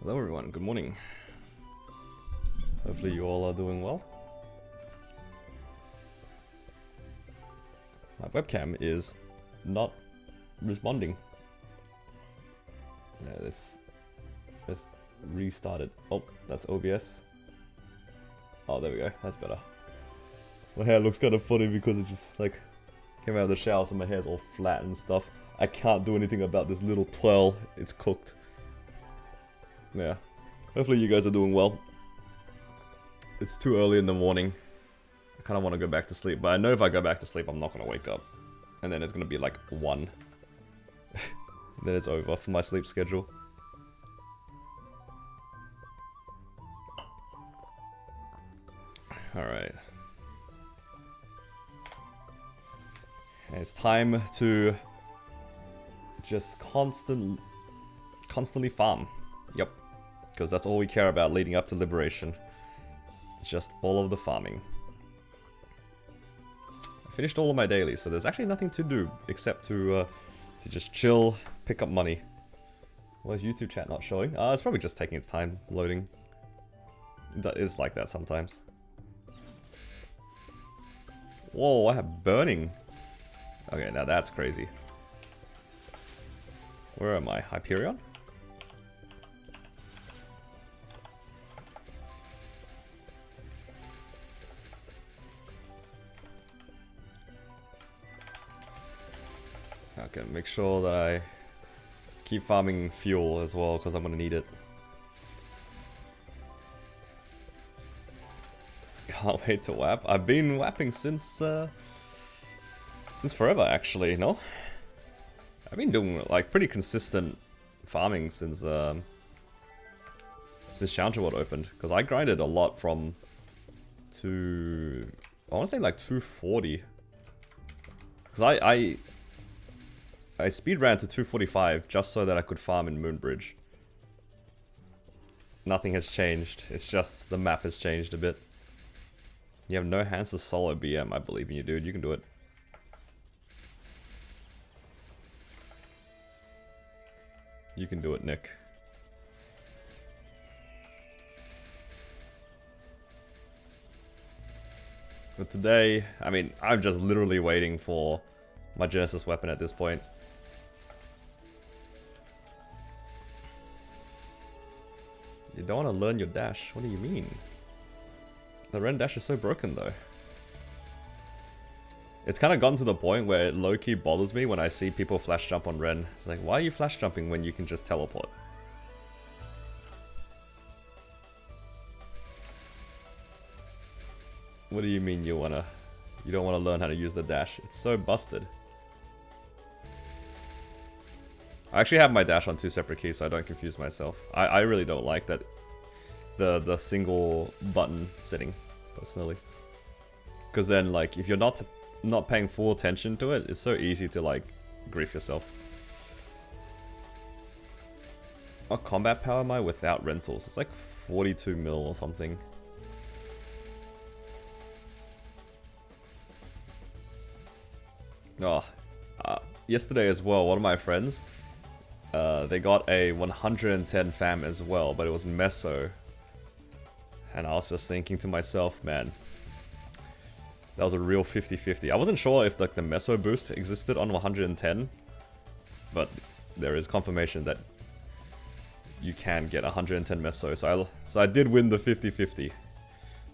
Hello everyone, good morning. Hopefully you all are doing well. My webcam is not responding. Yeah, let's restart it. Oh, that's OBS. Oh, there we go, that's better. My hair looks kind of funny because it just like came out of the shower, so my hair's all flat and stuff. I can't do anything about this little twirl, it's cooked. Yeah, hopefully you guys are doing well. It's too early in the morning. I kind of want to go back to sleep, but I know if I go back to sleep, I'm not going to wake up. And then it's going to be like 1. Then it's over for my sleep schedule. Alright. It's time to just constantly farm. Yep. Because that's all we care about leading up to liberation. Just all of the farming. I finished all of my dailies, so there's actually nothing to do except to just chill, pick up money. Why is YouTube chat not showing? It's probably just taking its time loading. That is like that sometimes. Whoa, I have burning. Okay, now that's crazy. Where am I? Hyperion? Okay, make sure that I keep farming fuel as well, because I'm gonna need it. Can't wait to wap. I've been wapping since forever, actually. No, I've been doing like pretty consistent farming since Challenger World opened, because I grinded a lot from I want to say like 240, because I speed ran to 245 just so that I could farm in Moonbridge. Nothing has changed, it's just the map has changed a bit. You have no hands to solo BM, I believe in you, dude. You can do it. You can do it, Nick. But today, I mean, I'm just literally waiting for my Genesis weapon at this point. You don't want to learn your dash? What do you mean? The Ren dash is so broken though. It's kind of gotten to the point where it low-key bothers me when I see people flash jump on Ren. It's like, why are you flash jumping when you can just teleport? What do you mean you don't want to learn how to use the dash? It's so busted. I actually have my dash on 2 separate keys so I don't confuse myself. I really don't like that the single button setting, personally. Because then, like, if you're not paying full attention to it, it's so easy to, like, grief yourself. What combat power am I without rentals? It's like 42 mil or something. Oh, yesterday as well, one of my friends, they got a 110 fam as well, but it was Meso. And I was just thinking to myself, man, that was a real 50-50. I wasn't sure if like the Meso boost existed on 110, but there is confirmation that you can get 110 Meso. So I did win the 50-50.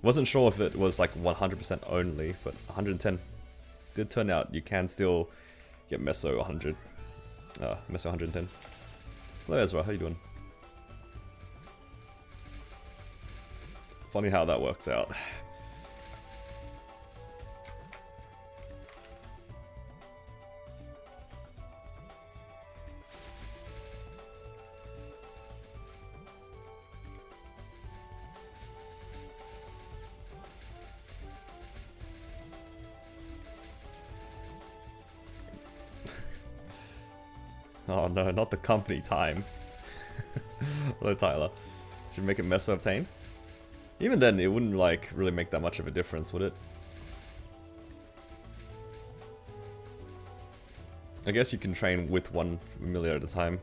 Wasn't sure if it was like 100% only, but 110 did turn out you can still get Meso 100. Meso 110. Hello Ezra, how you doing? Funny how that works out. Oh no, not the company time. Hello Tyler. Should make it Meso obtain? Even then, it wouldn't like really make that much of a difference, would it? I guess you can train with one familiar at a time.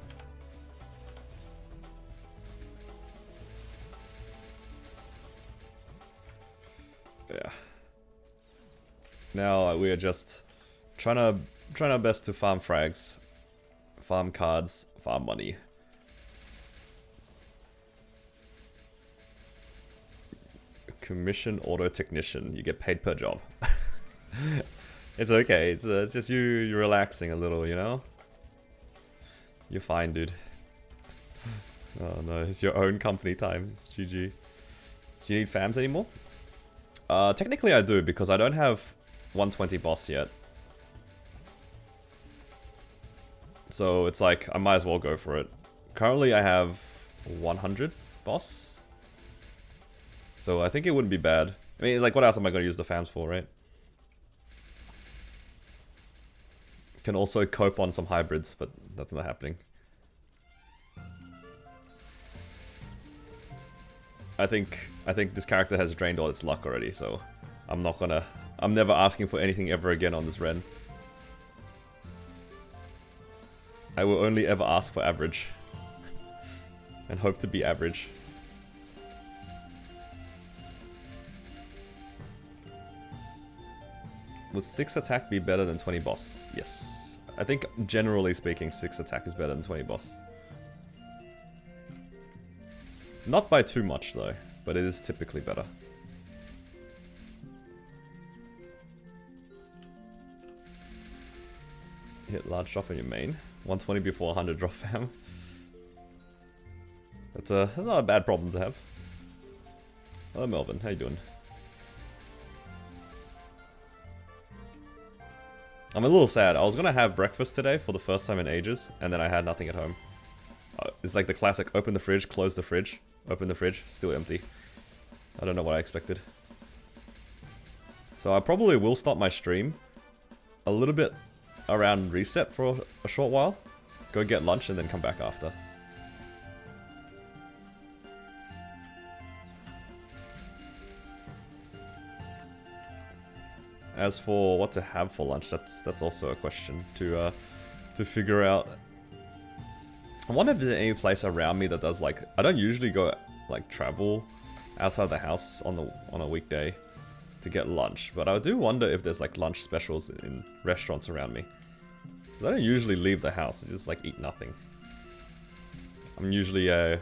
Now we are just trying our best to farm frags, farm cards, farm money. Commission auto technician. You get paid per job. It's okay. It's just you relaxing a little, you know. You're fine, dude. Oh no, it's your own company time. It's GG. Do you need fams anymore? Technically I do, because I don't have 120 boss yet. So it's like, I might as well go for it. Currently I have 100 boss. So I think it wouldn't be bad. I mean, like, what else am I going to use the fams for, right? Can also cope on some hybrids, but that's not happening. I think this character has drained all its luck already, so I'm never asking for anything ever again on this Ren. I will only ever ask for average. And hope to be average. Would 6 attack be better than 20 boss? Yes. I think, generally speaking, 6 attack is better than 20 boss. Not by too much, though, but it is typically better. Hit large drop on your main. 120 before 100 drop fam. That's not a bad problem to have. Hello Melvin, how you doing? I'm a little sad. I was gonna have breakfast today for the first time in ages, and then I had nothing at home. It's like the classic, open the fridge, close the fridge, open the fridge, still empty. I don't know what I expected. So I probably will stop my stream a little bit around reset for a short while, go get lunch, and then come back after. As for what to have for lunch, that's also a question to figure out. I wonder if there's any place around me that does, like, I don't usually go like travel outside the house on a weekday to get lunch, but I do wonder if there's like lunch specials in restaurants around me. I don't usually leave the house, I just like eat nothing. I'm usually a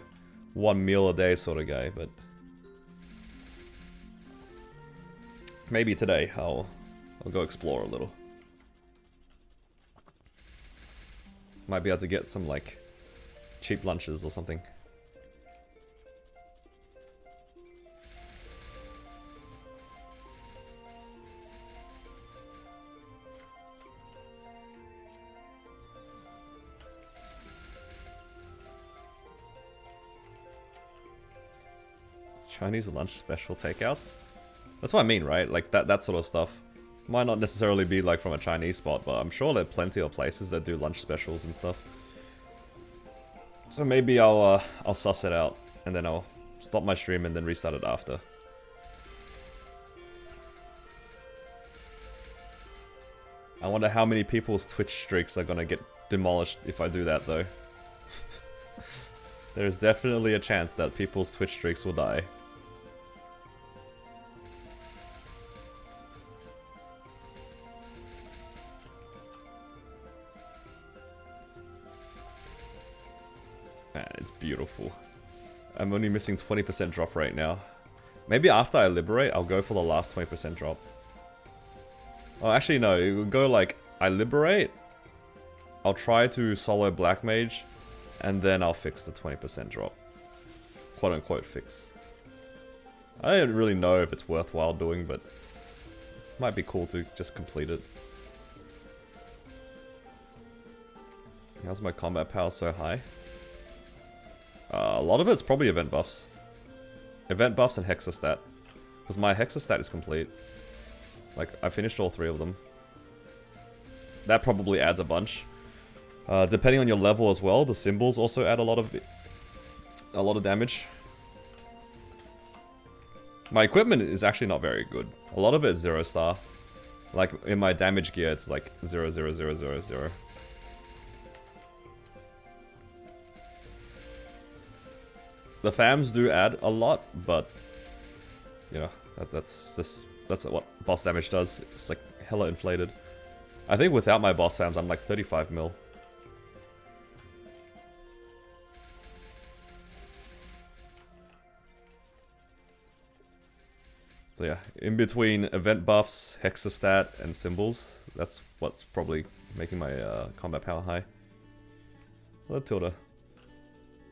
1 meal a day sort of guy, but maybe today I'll go explore a little. Might be able to get some like cheap lunches or something. Chinese lunch special takeouts? That's what I mean, right? Like that sort of stuff. Might not necessarily be like from a Chinese spot, but I'm sure there are plenty of places that do lunch specials and stuff. So maybe I'll suss it out, and then I'll stop my stream and then restart it after. I wonder how many people's Twitch streaks are gonna get demolished if I do that though. There's definitely a chance that people's Twitch streaks will die. Man, it's beautiful. I'm only missing 20% drop right now. Maybe after I liberate, I'll go for the last 20% drop. Oh, actually no, it will go like, I liberate, I'll try to solo Black Mage, and then I'll fix the 20% drop. Quote unquote fix. I don't really know if it's worthwhile doing, but it might be cool to just complete it. How's my combat power so high? A lot of it's probably event buffs. Event buffs and Hexastat. Because my Hexastat is complete. Like, I finished all 3 of them. That probably adds a bunch. Depending on your level as well, the symbols also add a lot of damage. My equipment is actually not very good. A lot of it is 0 star. Like, in my damage gear, it's like 0, 0, 0, 0, 0. The fams do add a lot, but you know, that's what boss damage does. It's like hella inflated. I think without my boss fams, I'm like 35 mil. So yeah, in between event buffs, hexastat, and symbols, that's what's probably making my combat power high. Hello, Tilda.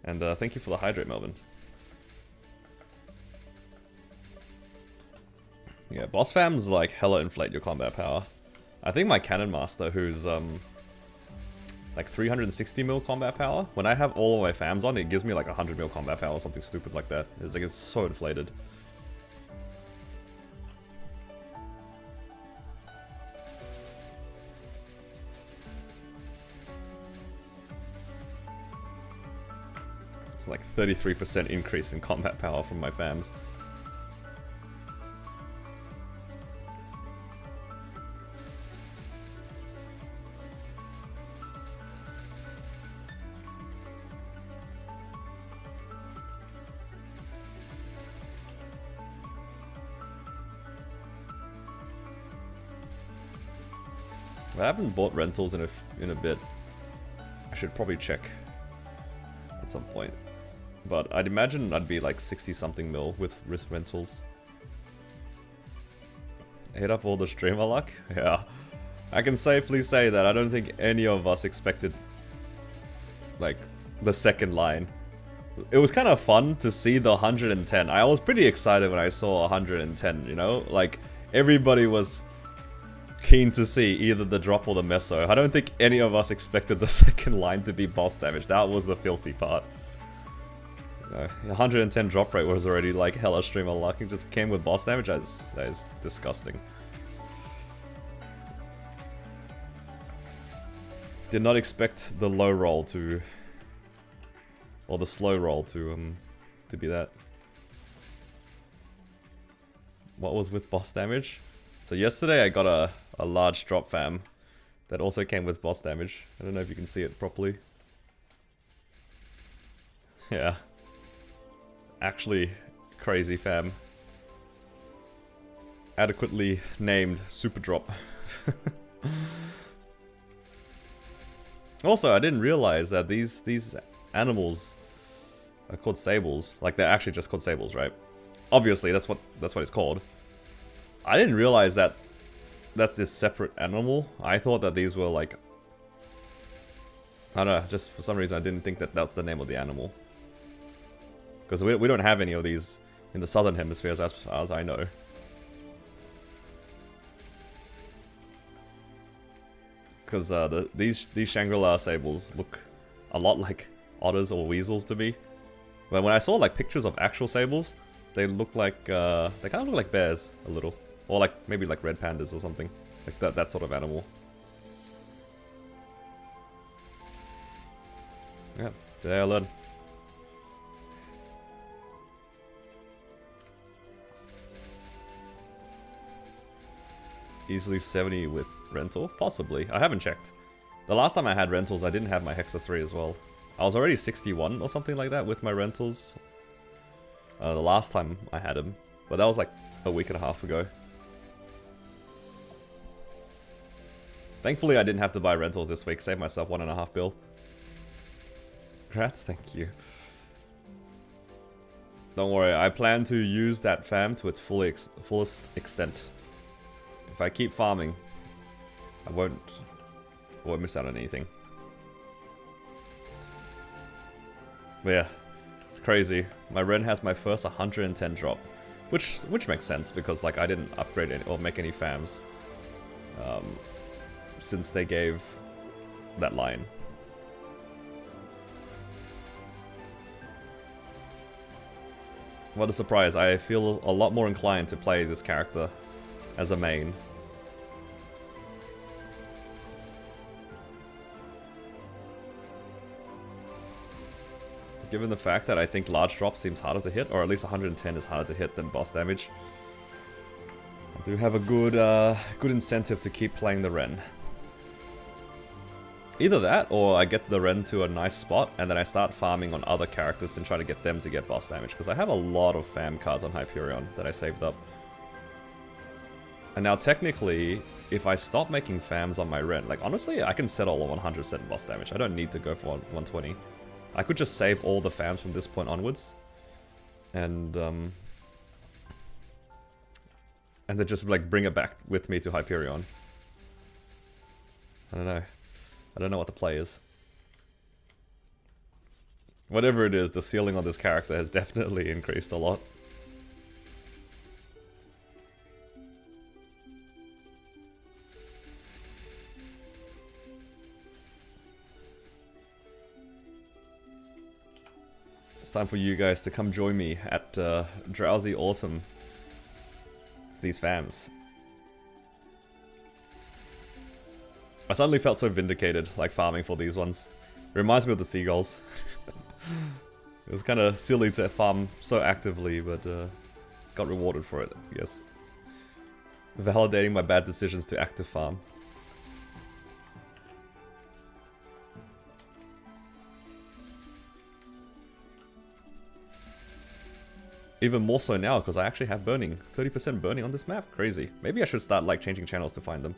And thank you for the hydrate, Melvin. Yeah, boss fams like hella inflate your combat power. I think my Cannon Master, who's like 360 mil combat power, when I have all of my fams on, it gives me like 100 mil combat power or something stupid like that. It's like, it's so inflated. It's like 33% increase in combat power from my fams. I haven't bought rentals in a bit. I should probably check at some point. But I'd imagine I'd be like 60 something mil with risk rentals. Hit up all the streamer luck? Yeah. I can safely say that I don't think any of us expected like the second line. It was kind of fun to see the 110. I was pretty excited when I saw 110, you know? Like everybody was keen to see either the drop or the meso. I don't think any of us expected the second line to be boss damage. That was the filthy part. 110 drop rate was already like hella streamer luck. It just came with boss damage. That is disgusting. Did not expect the low roll to, or the slow roll to be that. What was with boss damage? So yesterday I got a large drop fam that also came with boss damage. I don't know if you can see it properly. Yeah. Actually crazy fam. Adequately named super drop. Also, I didn't realize that these animals are called sables. Like they're actually just called sables, right? Obviously, that's what it's called. I didn't realize that that's a separate animal. I thought that these were like, I don't know, just for some reason I didn't think that that's the name of the animal. Because we don't have any of these in the southern hemisphere as far as I know. Because these Shangri-La sables look a lot like otters or weasels to me. But when I saw like pictures of actual sables, they look like they kind of look like bears a little, or like maybe like red pandas or something, like that sort of animal. Yeah, today I learned. Easily 70 with rental? Possibly. I haven't checked. The last time I had rentals, I didn't have my Hexa 3 as well. I was already 61 or something like that with my rentals. The last time I had him. But that was like a week and a half ago. Thankfully I didn't have to buy rentals this week. Saved myself $1.5 bill. Congrats, thank you. Don't worry, I plan to use that fam to its fullest extent. If I keep farming, I won't miss out on anything. But yeah, it's crazy. My Ren has my first 110 drop, which makes sense because like I didn't upgrade any, or make any fams since they gave that line. What a surprise! I feel a lot more inclined to play this character as a main. Given the fact that I think large drop seems harder to hit, or at least 110 is harder to hit than boss damage, I do have a good incentive to keep playing the Ren. Either that, or I get the Ren to a nice spot, and then I start farming on other characters and try to get them to get boss damage, because I have a lot of fam cards on Hyperion that I saved up. And now technically, if I stop making fams on my rent, like honestly, I can settle on 100% boss damage. I don't need to go for 120. I could just save all the fams from this point onwards. And then just like bring it back with me to Hyperion. I don't know. I don't know what the play is. Whatever it is, the ceiling on this character has definitely increased a lot. It's time for you guys to come join me at Drowsy Autumn. It's these fams. I suddenly felt so vindicated, like farming for these ones. It reminds me of the seagulls. It was kind of silly to farm so actively, but got rewarded for it, I guess. Validating my bad decisions to active farm. Even more so now, because I actually have burning. 30% burning on this map? Crazy. Maybe I should start like changing channels to find them.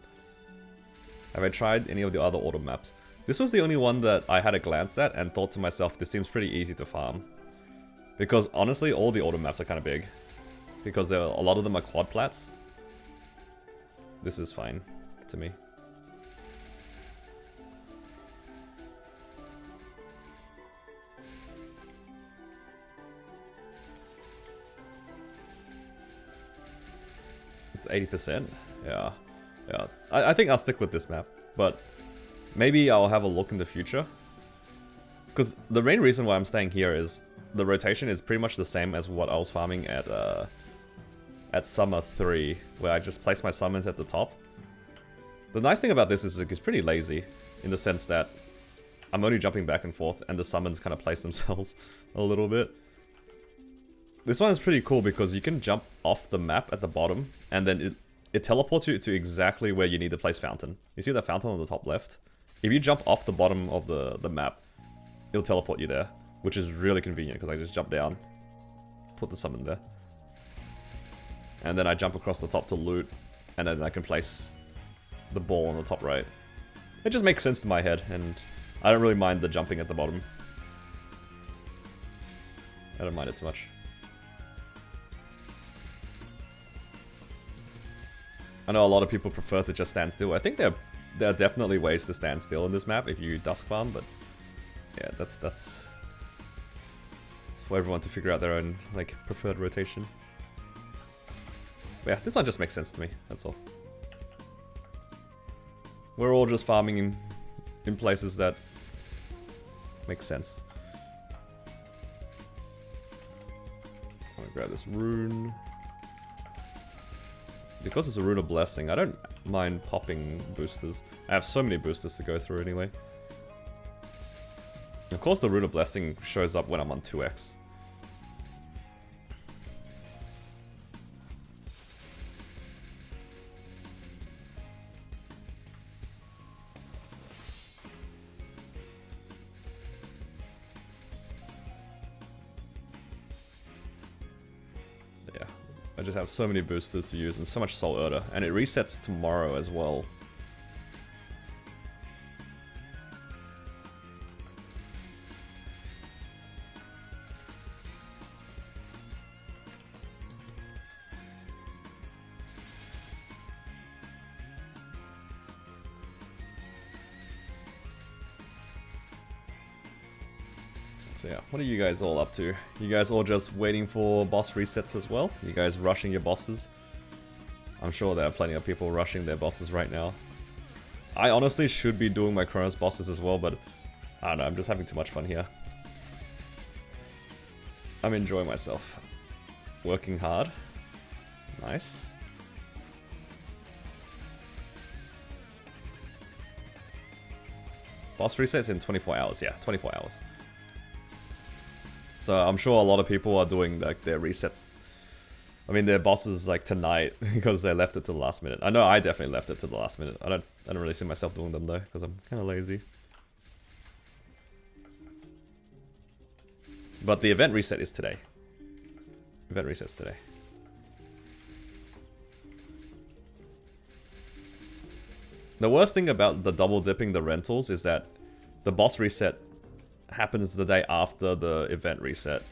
Have I tried any of the other autumn maps? This was the only one that I had a glance at and thought to myself, this seems pretty easy to farm. Because honestly, all the autumn maps are kind of big. Because a lot of them are quad plats. This is fine to me. It's 80%. Yeah. Yeah. I think I'll stick with this map. But maybe I'll have a look in the future. Because the main reason why I'm staying here is the rotation is pretty much the same as what I was farming at Summer 3, where I just place my summons at the top. The nice thing about this is it's pretty lazy, in the sense that I'm only jumping back and forth, and the summons kind of place themselves a little bit. This one is pretty cool because you can jump off the map at the bottom, and then it teleports you to exactly where you need to place Fountain. You see that Fountain on the top left? If you jump off the bottom of the map, it'll teleport you there, which is really convenient because I just jump down, put the summon there, and then I jump across the top to loot, and then I can place the ball on the top right. It just makes sense to my head, and I don't really mind the jumping at the bottom. I don't mind it too much. I know a lot of people prefer to just stand still. I think there are definitely ways to stand still in this map if you dusk farm, but yeah, that's for everyone to figure out their own like preferred rotation. But yeah, this one just makes sense to me, that's all. We're all just farming in places that make sense. I'm gonna grab this rune. Because it's a Rune of Blessing, I don't mind popping boosters. I have so many boosters to go through anyway. Of course the Rune of Blessing shows up when I'm on 2x. I just have so many boosters to use and so much Soul Erda, and it resets tomorrow as well. So yeah, what are you guys all up to? You guys all just waiting for boss resets as well? You guys rushing your bosses? I'm sure there are plenty of people rushing their bosses right now. I honestly should be doing my Chronos bosses as well, but I don't know, I'm just having too much fun here. I'm enjoying myself. Working hard. Nice. Boss resets in 24 hours, yeah, 24 hours. So I'm sure a lot of people are doing like their resets. I mean, their bosses like tonight because they left it to the last minute. I know I definitely left it to the last minute. I don't really see myself doing them though because I'm kind of lazy. But the event reset is today. Event resets today. The worst thing about the double dipping the rentals is that the boss reset happens the day after the event reset.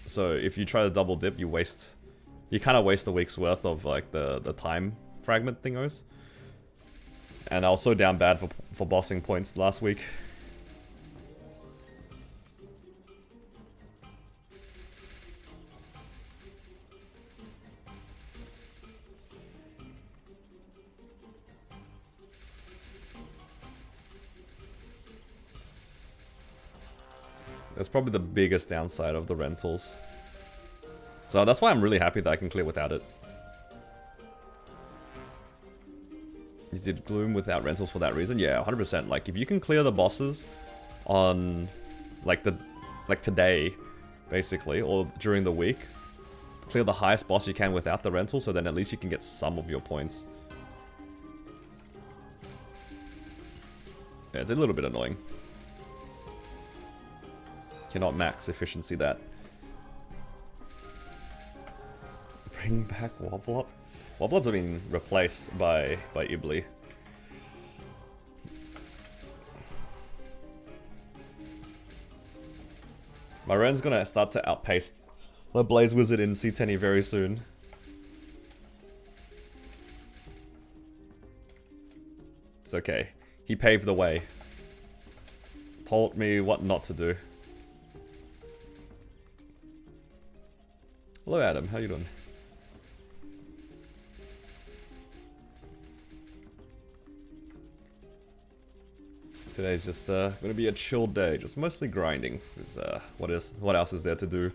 So if you try to double dip, you kind of waste a week's worth of like the time fragment thingos. And I was so down bad for bossing points last week. That's probably the biggest downside of the rentals. So that's why I'm really happy that I can clear without it. You did Gloom without rentals for that reason? Yeah, 100%. Like, if you can clear the bosses on, like today, basically, or during the week, clear the highest boss you can without the rental, so then at least you can get some of your points. Yeah, it's a little bit annoying. Cannot max efficiency that. Bring back Wobblop? Wobblop's been replaced by Ibli. My Ren's gonna start to outpace my Blaze Wizard in C10 very soon. It's okay. He paved the way. Told me what not to do. Hello Adam, how you doing? Today's just gonna be a chill day, just mostly grinding. Because what else is there to do?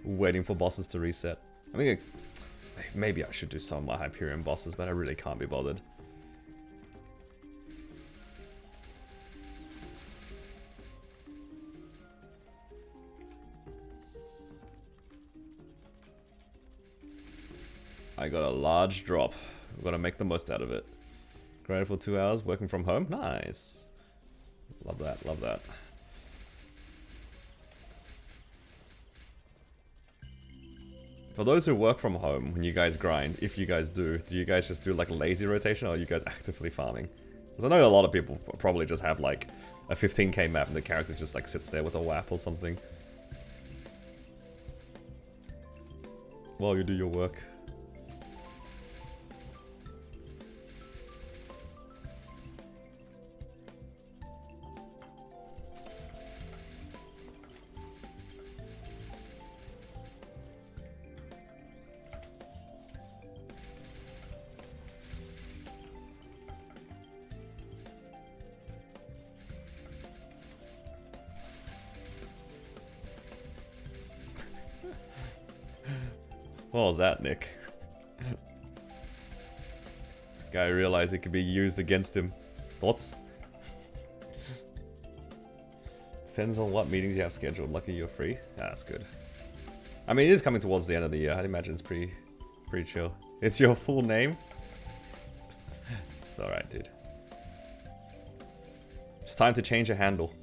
Waiting for bosses to reset. I mean, maybe I should do some of my Hyperion bosses, but I really can't be bothered. I got a large drop. I'm gonna make the most out of it. Grinded for 2 hours, working from home. Nice. Love that, love that. For those who work from home, when you guys grind, if you guys do you guys just do like lazy rotation, or are you guys actively farming? Because I know a lot of people probably just have like a 15k map and the character just like sits there with a WAP or something while you do your work. What was that, Nick? This guy realized it could be used against him. Thoughts? Depends on what meetings you have scheduled. Lucky you're free. Ah, that's good. I mean, it is coming towards the end of the year. I'd imagine it's pretty chill. It's your full name? It's alright, dude. It's time to change a handle.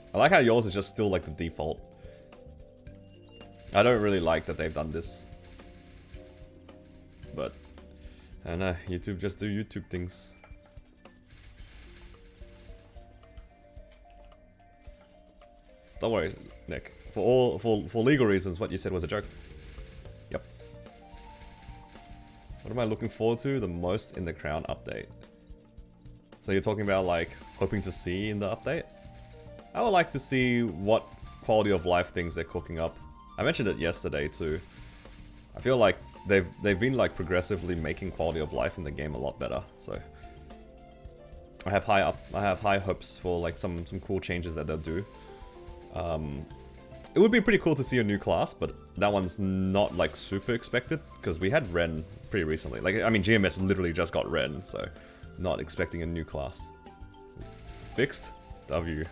I like how yours is just still like the default. I don't really like that they've done this. But, I don't know, YouTube just do YouTube things. Don't worry, Nick. For legal reasons, what you said was a joke. Yep. What am I looking forward to the most in the Crown update? So you're talking about like hoping to see in the update? I would like to see what quality of life things they're cooking up. I mentioned it yesterday too. I feel like they've been like progressively making quality of life in the game a lot better. So I have high hopes for like some cool changes that they'll do. It would be pretty cool to see a new class, but that one's not like super expected because we had Ren pretty recently. Like, I mean, GMS literally just got Ren, so not expecting a new class. Fixed? W.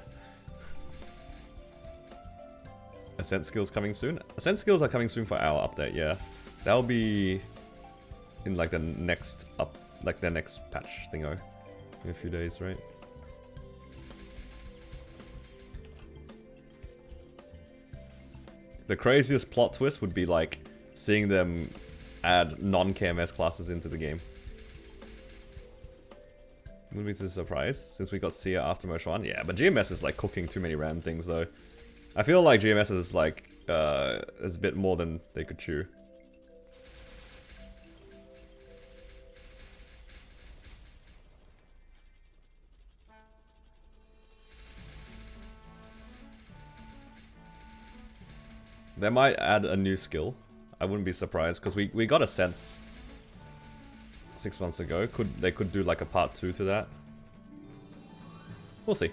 Ascent skills coming soon? Ascent skills are coming soon for our update, yeah. That'll be in like the next next patch thingo in a few days, right? The craziest plot twist would be like seeing them add non-KMS classes into the game. Wouldn't be too surprised since we got Sia after Merge 1. Yeah, but GMS is like cooking too many RAM things though. I feel like GMS is like is a bit more than they could chew. They might add a new skill. I wouldn't be surprised because we got a sense 6 months ago. They could do like a part 2 to that. We'll see.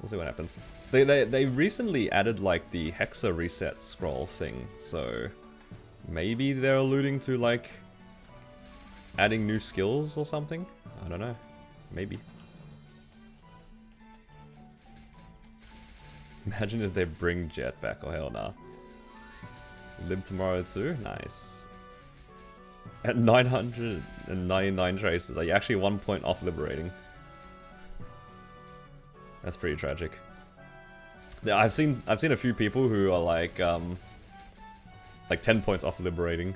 We'll see what happens. They recently added like the Hexa reset scroll thing, so maybe they're alluding to like adding new skills or something. I don't know. Maybe. Imagine if they bring Jet back. Oh hell nah. Live tomorrow too? Nice. At 999 traces, are you actually 1 point off liberating? That's pretty tragic. Yeah, I've seen a few people who are like 10 points off liberating.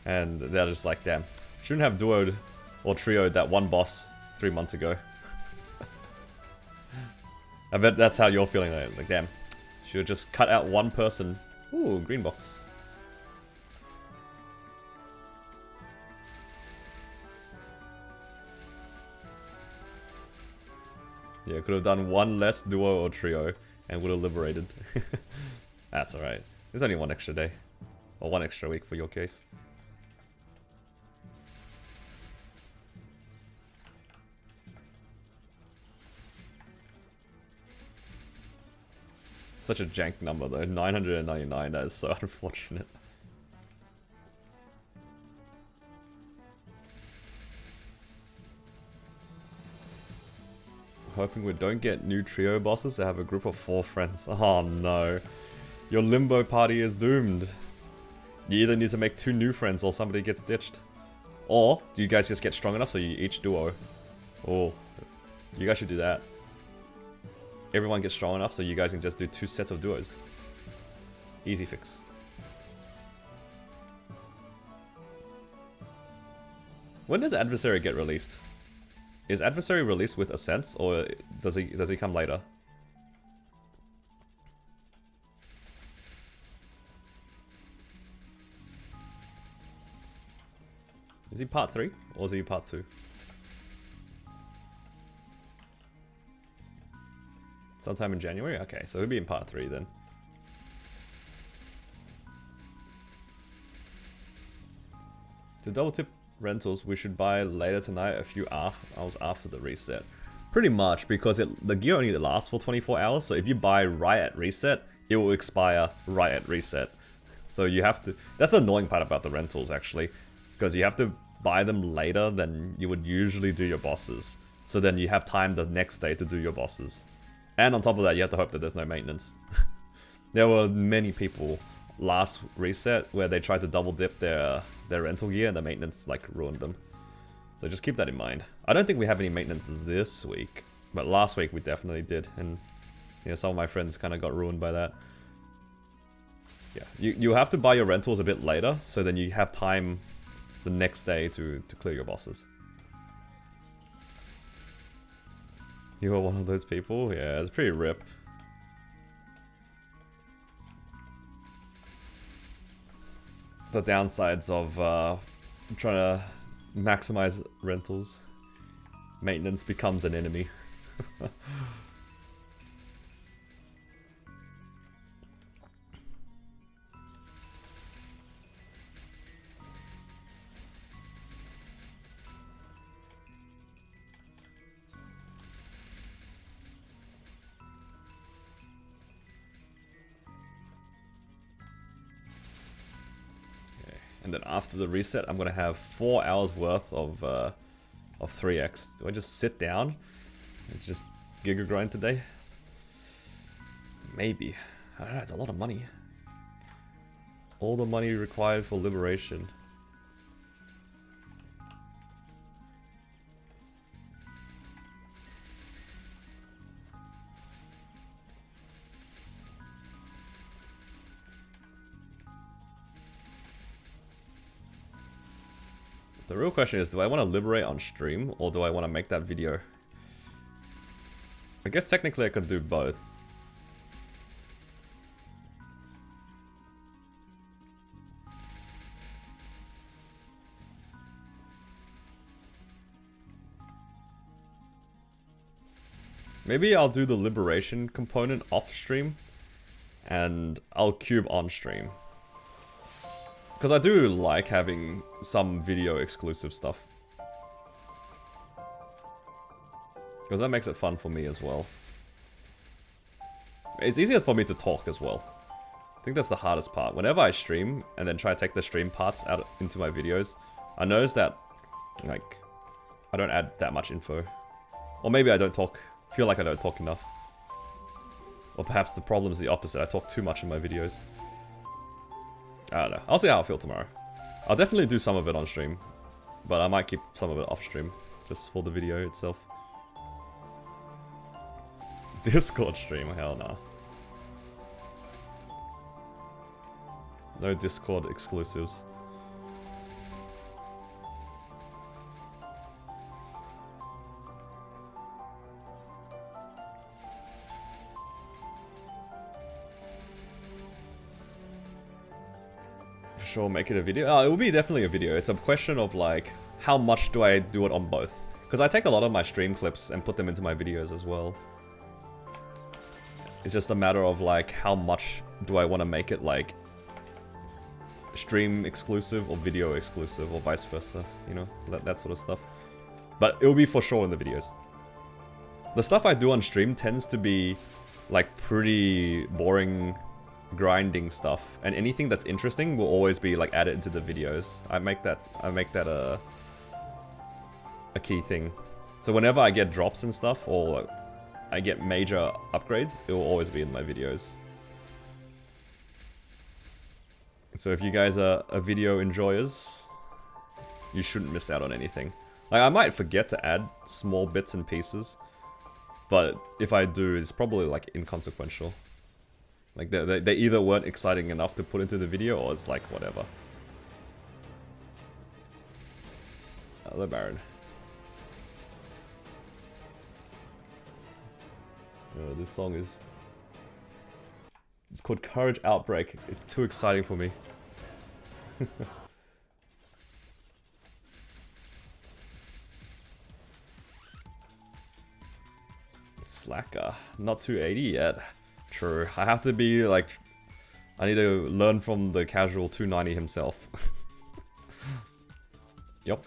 And they're just like, damn, shouldn't have duoed or trioed that one boss 3 months ago. I bet that's how you're feeling like, damn, should have just cut out one person. Ooh, green box. Yeah, could have done one less duo or trio and would have liberated. That's alright. There's only one extra day. Or one extra week for your case. Such a jank number though, 999, that is so unfortunate. Hoping we don't get new trio bosses to have a group of 4 friends. Oh no. Your limbo party is doomed. You either need to make 2 new friends or somebody gets ditched. Or, do you guys just get strong enough so you each duo? Oh, you guys should do that. Everyone gets strong enough so you guys can just do 2 sets of duos. Easy fix. When does Adversary get released? Is Adversary released with Ascents or does he come later? Is he part 3 or is he part 2? Sometime in January? Okay, so he'll be in part 3 then. The double tip rentals we should buy later tonight a few hours after the reset. Pretty much, because the gear only lasts for 24 hours, so if you buy right at reset, it will expire right at reset. So you have to... That's the annoying part about the rentals actually, because you have to buy them later than you would usually do your bosses. So then you have time the next day to do your bosses. And on top of that, you have to hope that there's no maintenance. There were many people last reset where they tried to double dip their rental gear and the maintenance like ruined them. So just keep that in mind. I don't think we have any maintenance this week, but last week we definitely did, and you know, some of my friends kind of got ruined by that. Yeah, you have to buy your rentals a bit later, so then you have time the next day to clear your bosses. You are one of those people? Yeah, it's pretty rip. The downsides of trying to maximize rentals. Maintenance becomes an enemy. And then after the reset, I'm gonna have 4 hours worth of 3x. Do I just sit down and just giga grind today? Maybe. I don't know, it's a lot of money. All the money required for liberation. The real question is, do I want to liberate on stream, or do I want to make that video? I guess technically I could do both. Maybe I'll do the liberation component off stream, and I'll cube on stream. Because I do like having some video exclusive stuff. Because that makes it fun for me as well. It's easier for me to talk as well. I think that's the hardest part. Whenever I stream and then try to take the stream parts out into my videos, I notice that, like, I don't add that much info. Or maybe I don't talk, feel like I don't talk enough. Or perhaps the problem is the opposite, I talk too much in my videos. I don't know. I'll see how I feel tomorrow. I'll definitely do some of it on stream, but I might keep some of it off stream, just for the video itself. Discord stream, hell no. No Discord exclusives. Sure, make it a video. Oh, it will be definitely a video. It's a question of like, how much do I do it on both? Because I take a lot of my stream clips and put them into my videos as well. It's just a matter of like, how much do I want to make it like stream exclusive or video exclusive or vice versa, you know, that sort of stuff. But it will be for sure in the videos. The stuff I do on stream tends to be like pretty boring, grinding stuff, and anything that's interesting will always be like added into the videos. I make that a key thing. So whenever I get drops and stuff, or I get major upgrades, it will always be in my videos. So if you guys are video enjoyers, you shouldn't miss out on anything. Like, I might forget to add small bits and pieces, but if I do, it's probably like inconsequential. Like, they either weren't exciting enough to put into the video, or it's like, whatever. Hello, Baron. This song is... It's called Courage Outbreak. It's too exciting for me. Slacker. Not 280 yet. True. I have to be like... I need to learn from the casual 290 himself. Yup.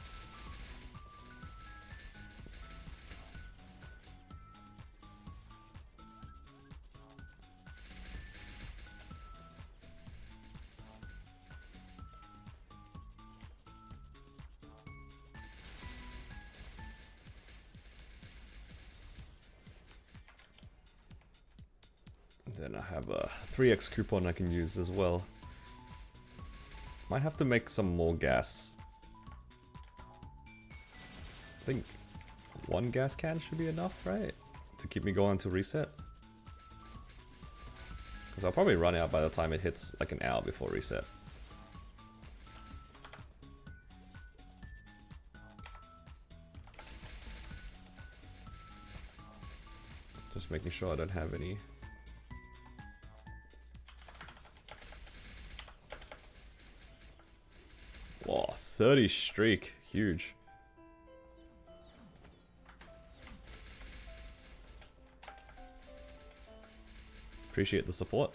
Then I have a 3x coupon I can use as well. Might have to make some more gas. I think one gas can should be enough, right? To keep me going to reset. Because I'll probably run out by the time it hits like an hour before reset. Just making sure I don't have any. Whoa, 30 streak. Huge. Appreciate the support.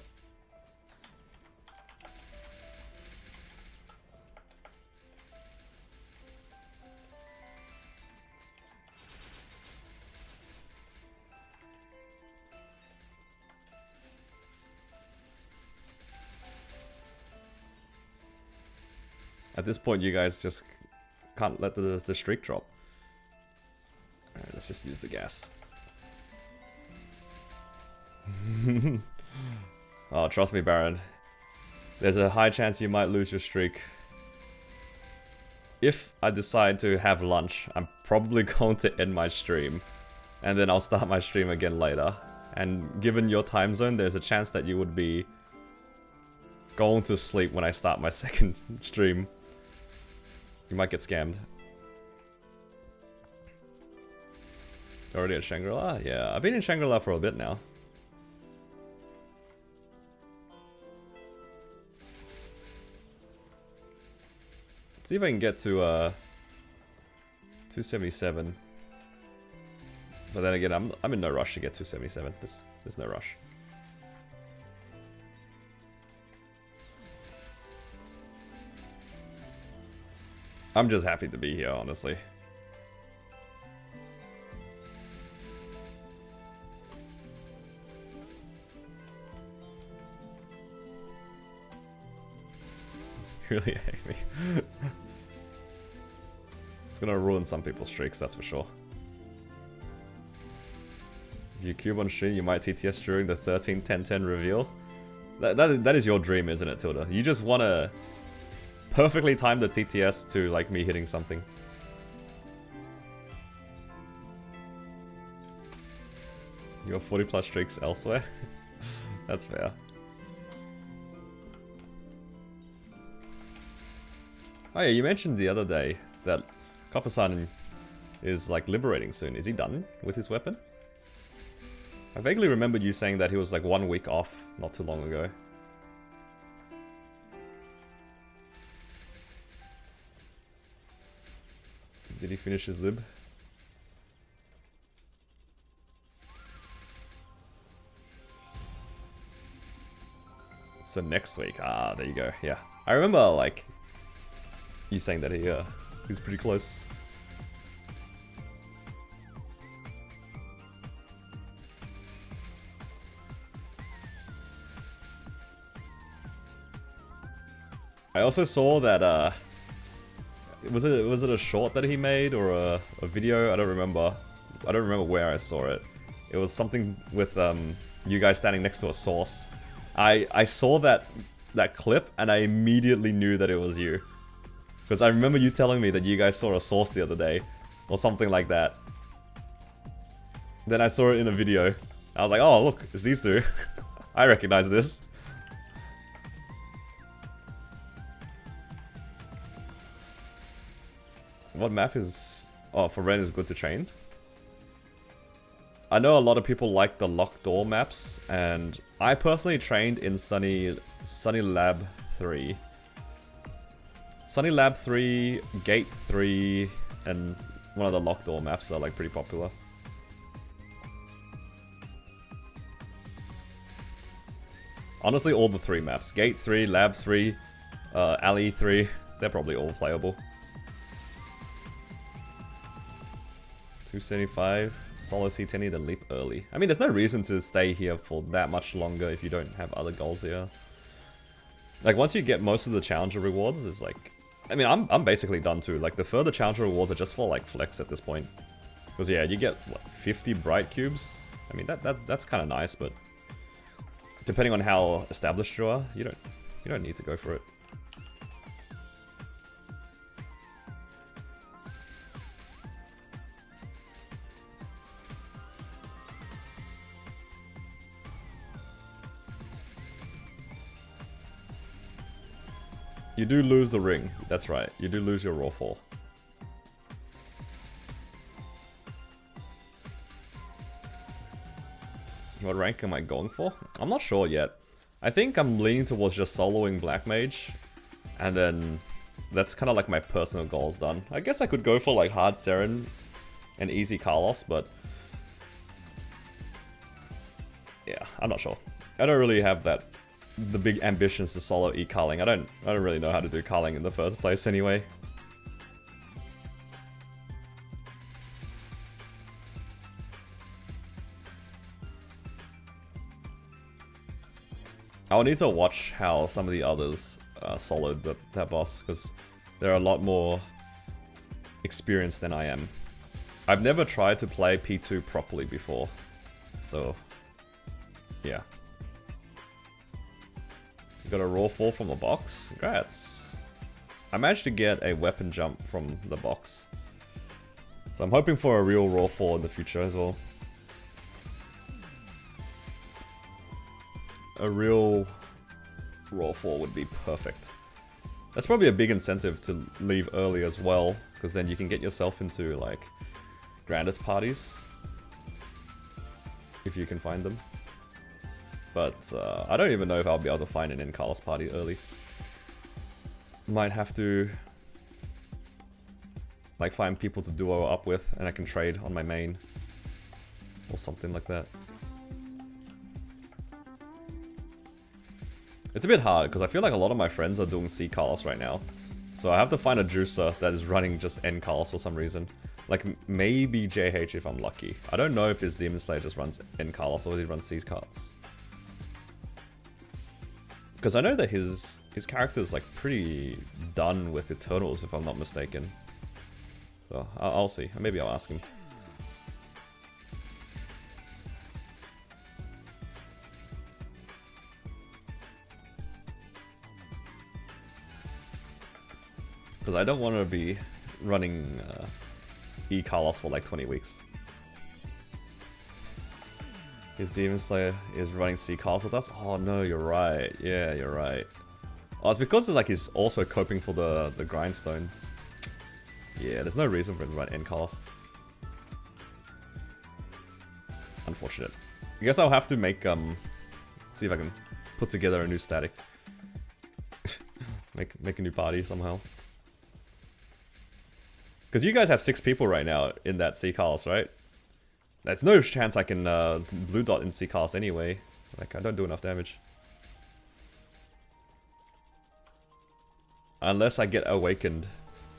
At this point, you guys just can't let the streak drop. Alright, let's just use the gas. Oh, trust me, Baron. There's a high chance you might lose your streak. If I decide to have lunch, I'm probably going to end my stream. And then I'll start my stream again later. And given your time zone, there's a chance that you would be going to sleep when I start my second stream. You might get scammed. Already at Shangri-La? Yeah, I've been in Shangri-La for a bit now. Let's see if I can get to 277. But then again, I'm in no rush to get 277. There's no rush. I'm just happy to be here, honestly. Really hate me. It's gonna ruin some people's streaks, that's for sure. If you cube on stream, you might TTS during the 13-10-10 reveal. That is your dream, isn't it, Tilda? You just wanna perfectly time the TTS to like me hitting something. You have 40 plus streaks elsewhere? That's fair. Oh yeah, you mentioned the other day that Copper-san is like liberating soon. Is he done with his weapon? I vaguely remembered you saying that he was like 1 week off not too long ago. Did he finish his lib? So next week, there you go. Yeah, I remember like you saying that he's pretty close. I also saw that was it a short that he made or a video? I don't remember. I don't remember where I saw it. It was something with you guys standing next to a source. I saw that clip and I immediately knew that it was you. Because I remember you telling me that you guys saw a source the other day. Or something like that. Then I saw it in a video. I was like, oh look, it's these two. I recognize this. What map is... Oh, for Ren is good to train? I know a lot of people like the locked door maps, and I personally trained in Sunny Lab 3. Sunny Lab 3, Gate 3, and one of the locked door maps are like pretty popular. Honestly, all the 3 maps. Gate 3, Lab 3, Alley 3, they're probably all playable. 275, solo C10, then leap early. I mean, there's no reason to stay here for that much longer if you don't have other goals here. Like, once you get most of the challenger rewards, it's like... I mean, I'm basically done too. Like, the further challenger rewards are just for, like, flex at this point. Because, yeah, you get, what, 50 bright cubes? I mean, that's kind of nice, but... depending on how established you are, you don't need to go for it. You do lose the ring, that's right. You do lose your raw fall. What rank am I going for? I'm not sure yet. I think I'm leaning towards just soloing Black Mage. And then that's kind of like my personal goals done. I guess I could go for like hard Seren and easy Carlos, but... yeah, I'm not sure. I don't really have the big ambitions to solo e-carling. I don't really know how to do carling in the first place anyway. I'll need to watch how some of the others soloed that boss, because they're a lot more experienced than I am. I've never tried to play P2 properly before, so yeah. Got a raw fall from the box. Congrats. I managed to get a weapon jump from the box. So I'm hoping for a real raw fall in the future as well. A real raw fall would be perfect. That's probably a big incentive to leave early as well, because then you can get yourself into like grandest parties. if you can find them. But I don't even know if I'll be able to find an in-Carlos party early. Might have to like find people to duo up with, and I can trade on my main or something like that. It's a bit hard because I feel like a lot of my friends are doing C Carlos right now, so I have to find a juicer that is running just N Carlos for some reason. Like maybe JH if I'm lucky. I don't know if his Demon Slayer just runs N Carlos or he runs C Carlos. Because I know that his character is like pretty done with Eternals, if I'm not mistaken. So I'll see. Maybe I'll ask him. Because I don't want to be running E-Carlos for like 20 weeks. His Demon Slayer is running C-Carlos with us? Oh no, you're right. Yeah, you're right. Oh, it's because like he's also coping for the grindstone. Yeah, there's no reason for him to run N-Carlos. Unfortunate. I guess I'll have to make see if I can put together a new static. make a new party somehow. Because you guys have 6 people right now in that C-Carlos, right? There's no chance I can blue dot in C-Carlos anyway. Like, I don't do enough damage. Unless I get awakened.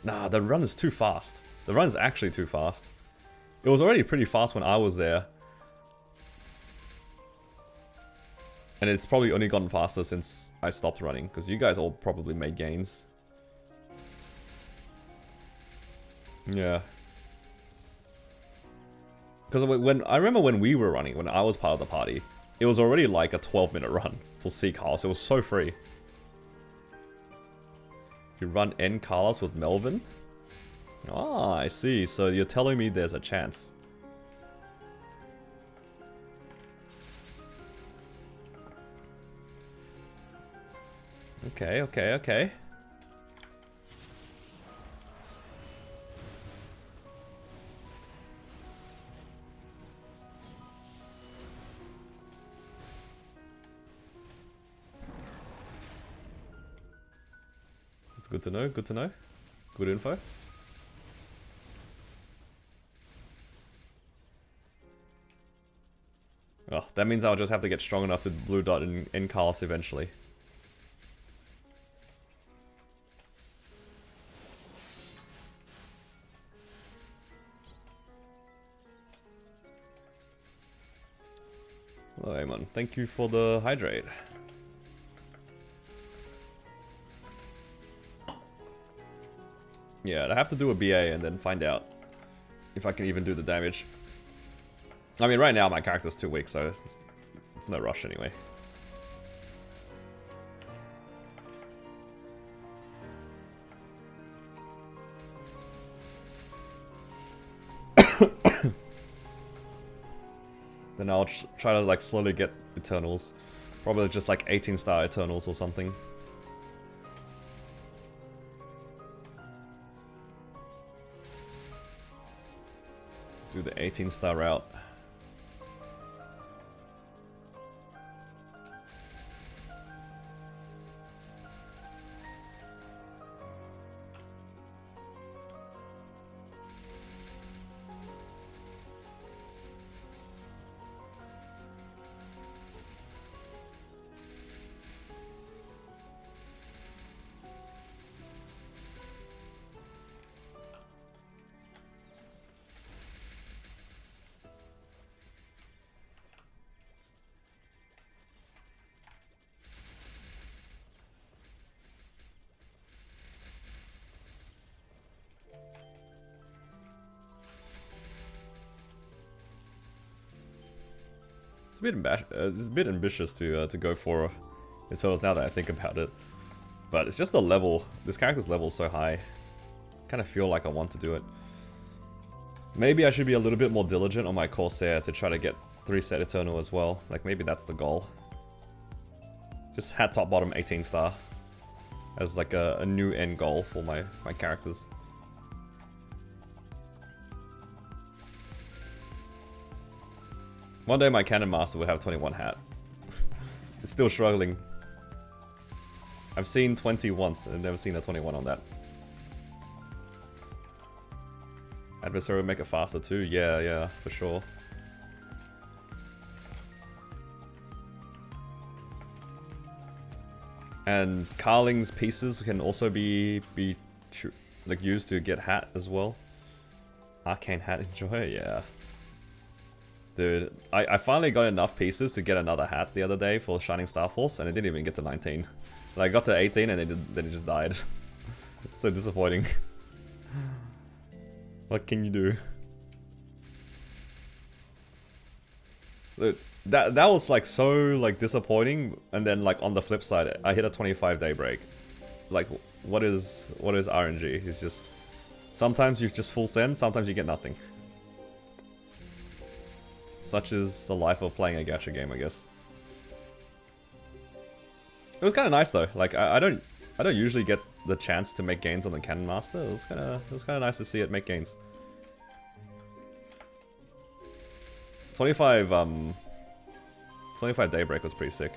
Nah, the run is too fast. The run is actually too fast. It was already pretty fast when I was there. And it's probably only gotten faster since I stopped running. Because you guys all probably made gains. Yeah. Because when I remember when we were running, when I was part of the party, it was already like a 12-minute run for C-Carlos. It was so free. You run N-Carlos with Melvin? Ah, I see. So you're telling me there's a chance. Okay, okay, okay. Good to know, good to know. Good info. Oh, that means I'll just have to get strong enough to blue dot in Carlos eventually. Hello, Amon. Thank you for the hydrate. Yeah, I have to do a BA and then find out if I can even do the damage. I mean, right now my character's too weak, so it's no rush anyway. Then I'll try to like slowly get Eternals. Probably just like 18-star Eternals or something. Do the 18-star route. It's a bit ambitious to go for Eternals now that I think about it. But it's just the level. This character's level is so high. I kind of feel like I want to do it. Maybe I should be a little bit more diligent on my Corsair to try to get 3-set Eternal as well. Like maybe that's the goal. Just hat top bottom 18-star as like a new end goal for my characters. One day my Cannon Master will have 21 hat. It's still struggling. I've seen 20 once and I've never seen a 21 on that. Adversary will make it faster too. Yeah, for sure. And Carling's pieces can also be like used to get hat as well. Arcane hat, enjoy it, yeah. Dude, I finally got enough pieces to get another hat the other day for Shining Star Force, and I didn't even get to 19. Like, I got to 18 and then it just died. So disappointing. What can you do? Dude, that was like so like disappointing, and then like on the flip side, I hit a 25 daybreak. Like, what is RNG? It's just sometimes you just full send, sometimes you get nothing. Such is the life of playing a gacha game, I guess. It was kind of nice though. Like I don't usually get the chance to make gains on the Cannon Master. It was kind of nice to see it make gains. 25 daybreak was pretty sick.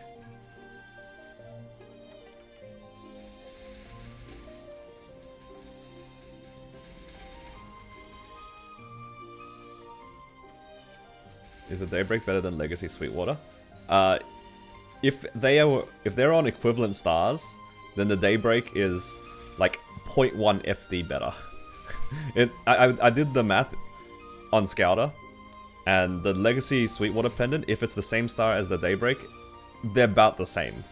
Is the daybreak better than Legacy Sweetwater? If they're on equivalent stars, then the daybreak is like 0.1 FD better. I did the math on Scouter, and the Legacy Sweetwater pendant, if it's the same star as the daybreak, they're about the same.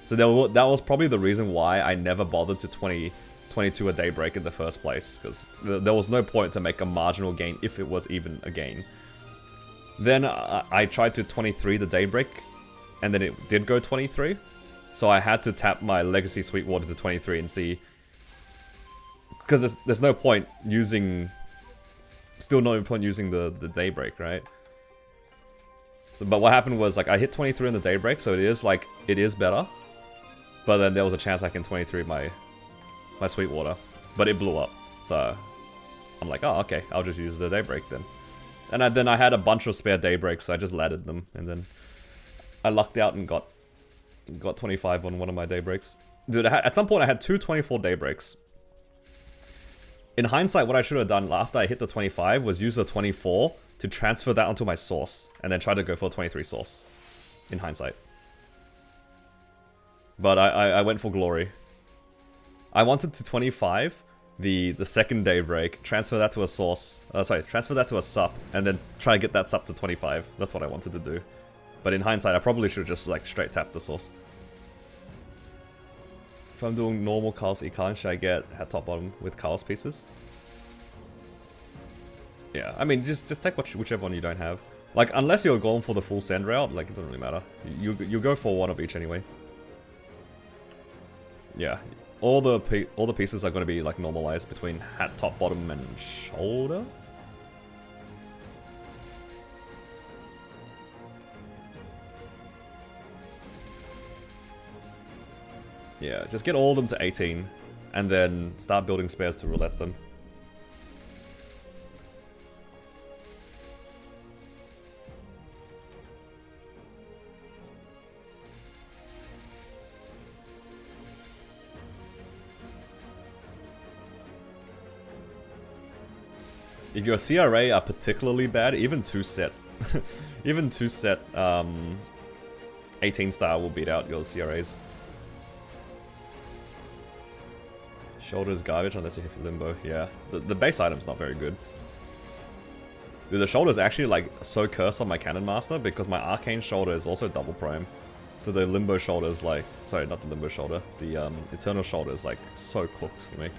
So that was probably the reason why I never bothered to 22 a daybreak in the first place, because there was no point to make a marginal gain if it was even a gain. Then I tried to 23 the daybreak, and then it did go 23. So I had to tap my Legacy Sweetwater to 23 and see, because there's no point using, still no point using the daybreak, right? So, but what happened was, like, I hit 23 in the daybreak, so it is better. But then there was a chance I can 23 my Sweetwater, but it blew up. So I'm like, oh, okay, I'll just use the daybreak then. And then I had a bunch of spare daybreaks, so I just laddered them, and then I lucked out and got 25 on one of my daybreaks. Dude, at some point I had two 24 daybreaks. In hindsight, what I should have done after I hit the 25 was use the 24 to transfer that onto my source, and then try to go for a 23 source. In hindsight. But I went for glory. I wanted to 25 the second daybreak, transfer that to a source, transfer that to a sup, and then try to get that sup to 25. That's what I wanted to do. But in hindsight, I probably should have just like straight tapped the source. If I'm doing normal Chaos Econ, should I get hat top bottom with Chaos pieces? Yeah, I mean, just take whichever one you don't have. Like, unless you're going for the full send route, like, it doesn't really matter. You go for one of each anyway. Yeah. All the pieces are going to be like normalized between hat, top, bottom, and shoulder. Yeah, just get all of them to 18, and then start building spares to roulette them. If your CRA are particularly bad, even 2-set, even 2-set 18 star will beat out your CRAs. Shoulder is garbage unless you hit limbo. Yeah, the base item's not very good. Dude, the shoulder is actually like so cursed on my Cannon Master because my arcane shoulder is also double prime. So the limbo shoulder is like, sorry, not the limbo shoulder. The eternal shoulder is like so cooked for me.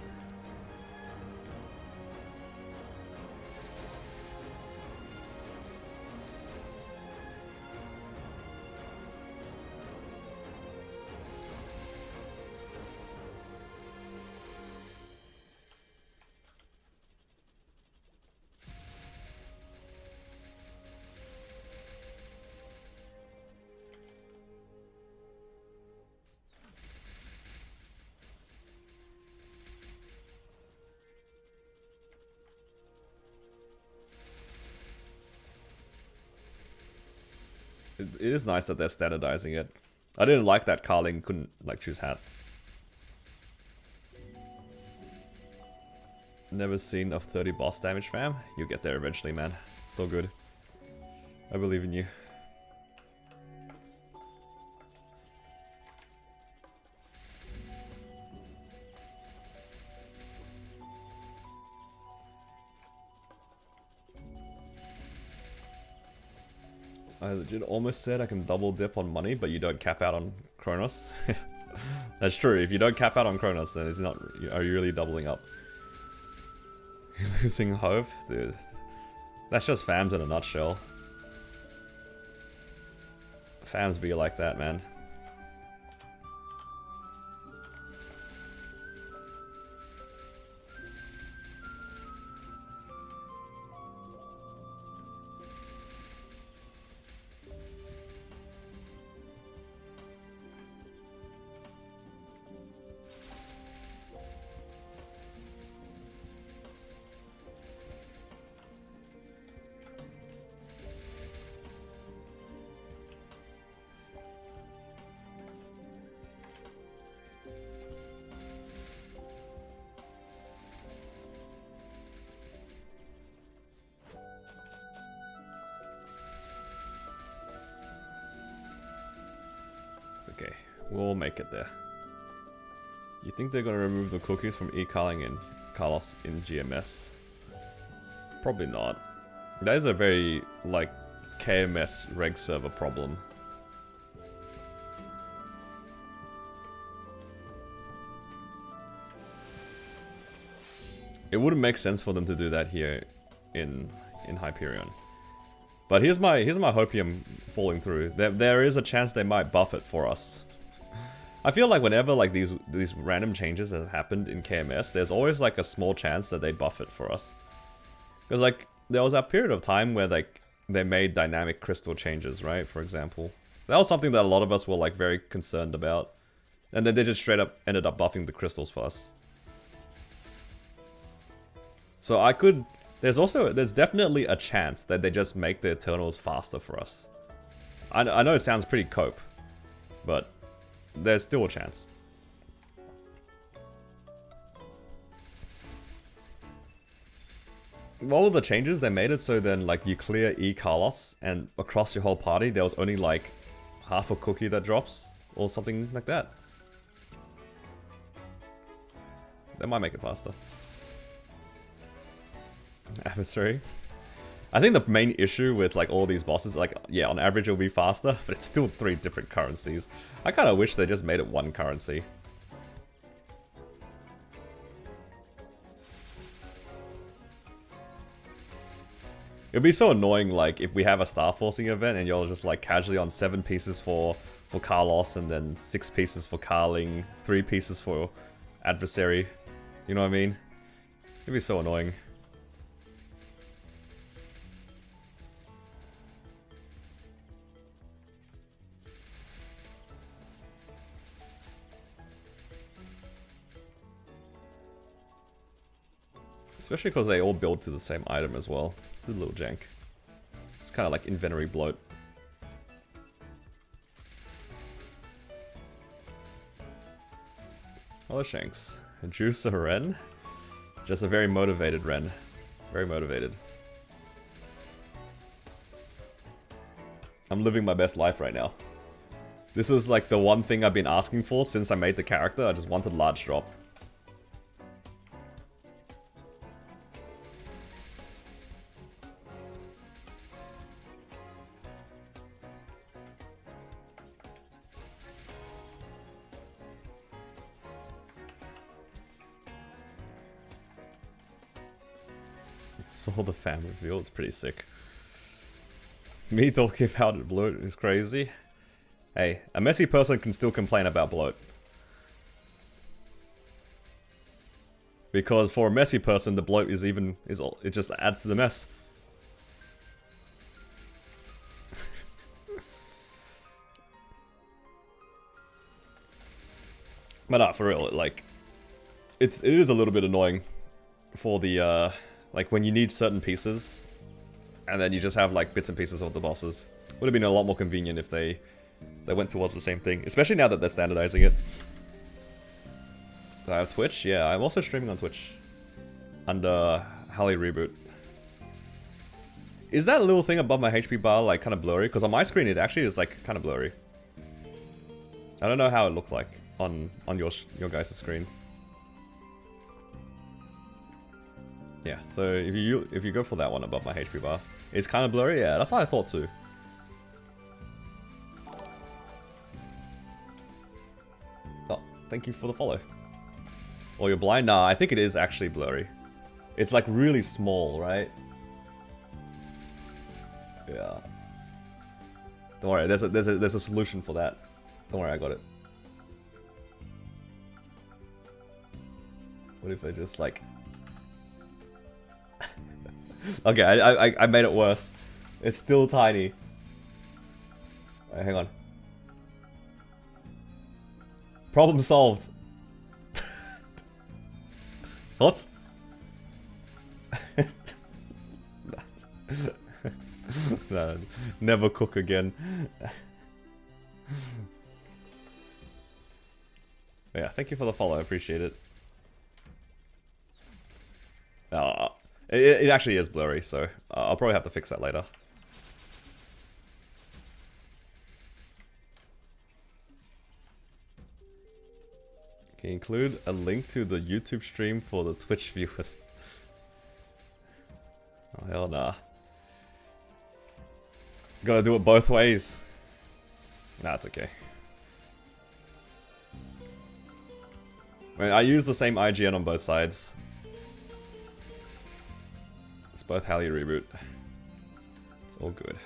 it is nice that they're standardizing it. I didn't like that Carling couldn't like choose hat. Never seen of 30 boss damage, fam. You'll get there eventually, man. It's all good. I believe in you. I legit almost said I can double dip on money, but you don't cap out on Kronos. That's true. If you don't cap out on Kronos, then it's not. Are you really doubling up? You're losing hope, dude. That's just fams in a nutshell. Fams be like that, man. Okay, we'll make it there. You think they're gonna remove the cookies from e-Carling and Carlos in GMS? Probably not. That is a very, like, KMS reg server problem. It wouldn't make sense for them to do that here in Hyperion. But here's my hopium falling through. There is a chance they might buff it for us. I feel like whenever like these random changes have happened in KMS, there's always like a small chance that they buff it for us. Because like there was that period of time where like they made dynamic crystal changes, right? For example, that was something that a lot of us were like very concerned about, and then they just straight up ended up buffing the crystals for us. So I could. There's definitely a chance that they just make the Eternals faster for us. I know it sounds pretty cope, but there's still a chance. What were the changes? They made it so then like you clear E Carlos and across your whole party there was only like half a cookie that drops or something like that. That might make it faster. Adversary. I think the main issue with like all these bosses, like yeah, on average it'll be faster, but it's still 3 different currencies. I kind of wish they just made it 1 currency. It'd be so annoying, like if we have a Star Forcing event and you're just like casually on 7 pieces for Carlos and then 6 pieces for Carling, 3 pieces for Adversary. You know what I mean? It'd be so annoying. Especially because they all build to the same item as well. It's a little jank. It's kind of like inventory bloat. Hello Shanks. Juice a Ren? Just a very motivated Ren. Very motivated. I'm living my best life right now. This is like the one thing I've been asking for since I made the character. I just wanted large drop. Saw the fan reveal, it's pretty sick. Me talking about bloat is crazy. Hey, a messy person can still complain about bloat. Because for a messy person, the bloat it just adds to the mess. But for real, like, it is a little bit annoying for the, like when you need certain pieces, and then you just have like bits and pieces of the bosses. Would have been a lot more convenient if they went towards the same thing, especially now that they're standardizing it. Do I have Twitch? Yeah, I'm also streaming on Twitch under Halley Reboot. Is that little thing above my HP bar like kind of blurry? Because on my screen it actually is like kind of blurry. I don't know how it looks like on your guys' screens. Yeah, so if you go for that one above my HP bar, it's kind of blurry. Yeah, that's what I thought too. Oh, thank you for the follow. Or you're blind? Nah, I think it is actually blurry. It's like really small, right? Yeah. Don't worry, there's a solution for that. Don't worry, I got it. What if I just like... Okay, I made it worse. It's still tiny. Alright, hang on. Problem solved. Thoughts? No, never cook again. Yeah, thank you for the follow, I appreciate it. It actually is blurry, so I'll probably have to fix that later. Can you include a link to the YouTube stream for the Twitch viewers? Oh, hell nah. Gotta do it both ways. Nah, it's okay. I mean, I use the same IGN on both sides. It's both Halley Reboot. It's all good.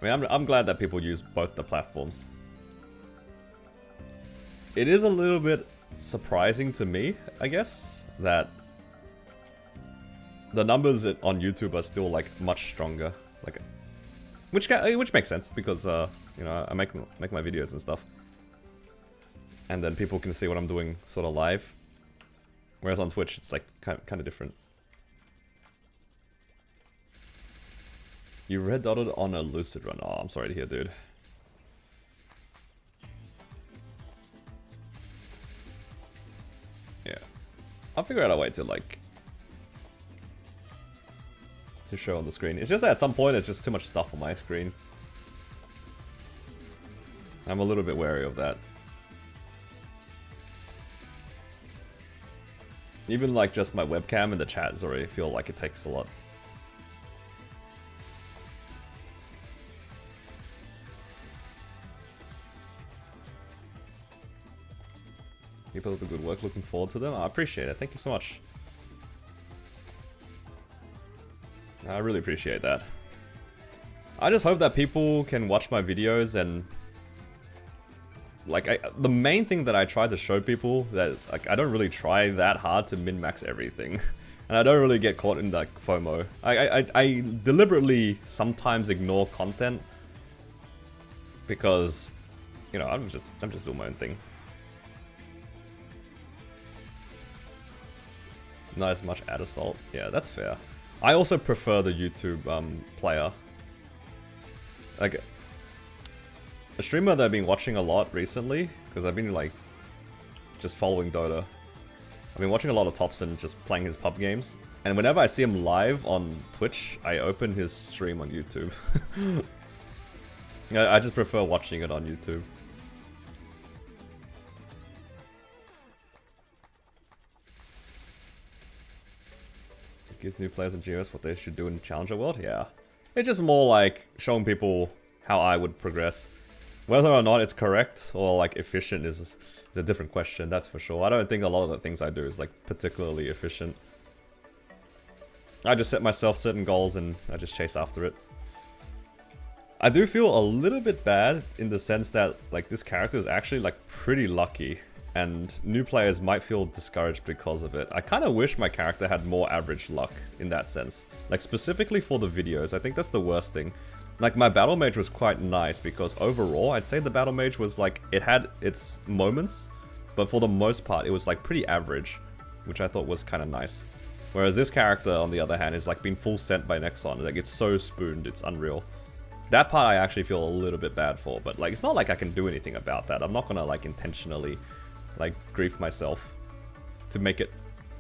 I mean, I'm glad that people use both the platforms. It is a little bit surprising to me, I guess, that the numbers on YouTube are still like much stronger, like, which makes sense because you know, I make my videos and stuff, and then people can see what I'm doing sort of live. Whereas on Twitch, it's like kind of different. You red dotted on a lucid run. Oh, I'm sorry to hear, dude. Yeah, I'll figure out a way to like to show on the screen. It's just that at some point it's just too much stuff on my screen. I'm a little bit wary of that. Even like just my webcam and the chats already feel like it takes a lot. Keep up the good work, looking forward to them. I appreciate it, thank you so much. I really appreciate that. I just hope that people can watch my videos and like, the main thing that I try to show people that like I don't really try that hard to min-max everything, and I don't really get caught in like FOMO. I deliberately sometimes ignore content because, you know, I'm just doing my own thing. Not as much ad assault. Yeah, that's fair. I also prefer the YouTube player. Like, a streamer that I've been watching a lot recently, because I've been like just following Dota. I've been watching a lot of Thompson just playing his pub games, and whenever I see him live on Twitch, I open his stream on YouTube. I just prefer watching it on YouTube. It gives new players and GOS what they should do in Challenger World? Yeah. It's just more like showing people how I would progress. Whether or not it's correct or like efficient is a different question, that's for sure. I don't think a lot of the things I do is like particularly efficient. I just set myself certain goals and I just chase after it. I do feel a little bit bad in the sense that like this character is actually like pretty lucky, and new players might feel discouraged because of it. I kind of wish my character had more average luck in that sense. Like specifically for the videos, I think that's the worst thing. Like my battle mage was quite nice because overall I'd say the battle mage was like, it had its moments, but for the most part it was like pretty average, which I thought was kind of nice. Whereas this character, on the other hand, is like being full sent by Nexon. Like, it's so spooned, it's unreal. That part I actually feel a little bit bad for, but like, it's not like I can do anything about that. I'm not gonna like intentionally like grief myself to make it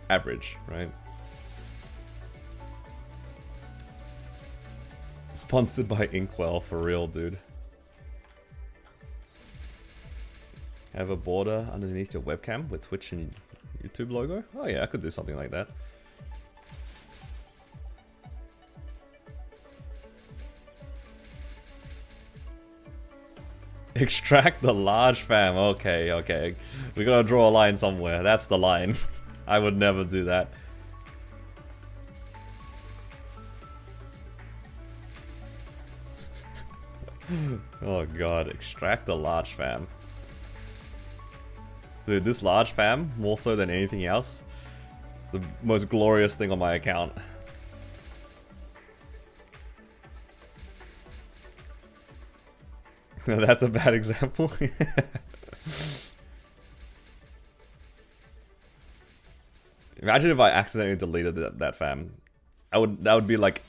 average, right? Sponsored by Inkwell, for real, dude. Have a border underneath your webcam with Twitch and YouTube logo? Oh yeah, I could do something like that. Extract the large fam. Okay, okay. We gotta draw a line somewhere. That's the line. I would never do that. Oh god, extract the large fam. Dude, this large fam, more so than anything else, it's the most glorious thing on my account. That's a bad example. Imagine if I accidentally deleted that fam. That would be like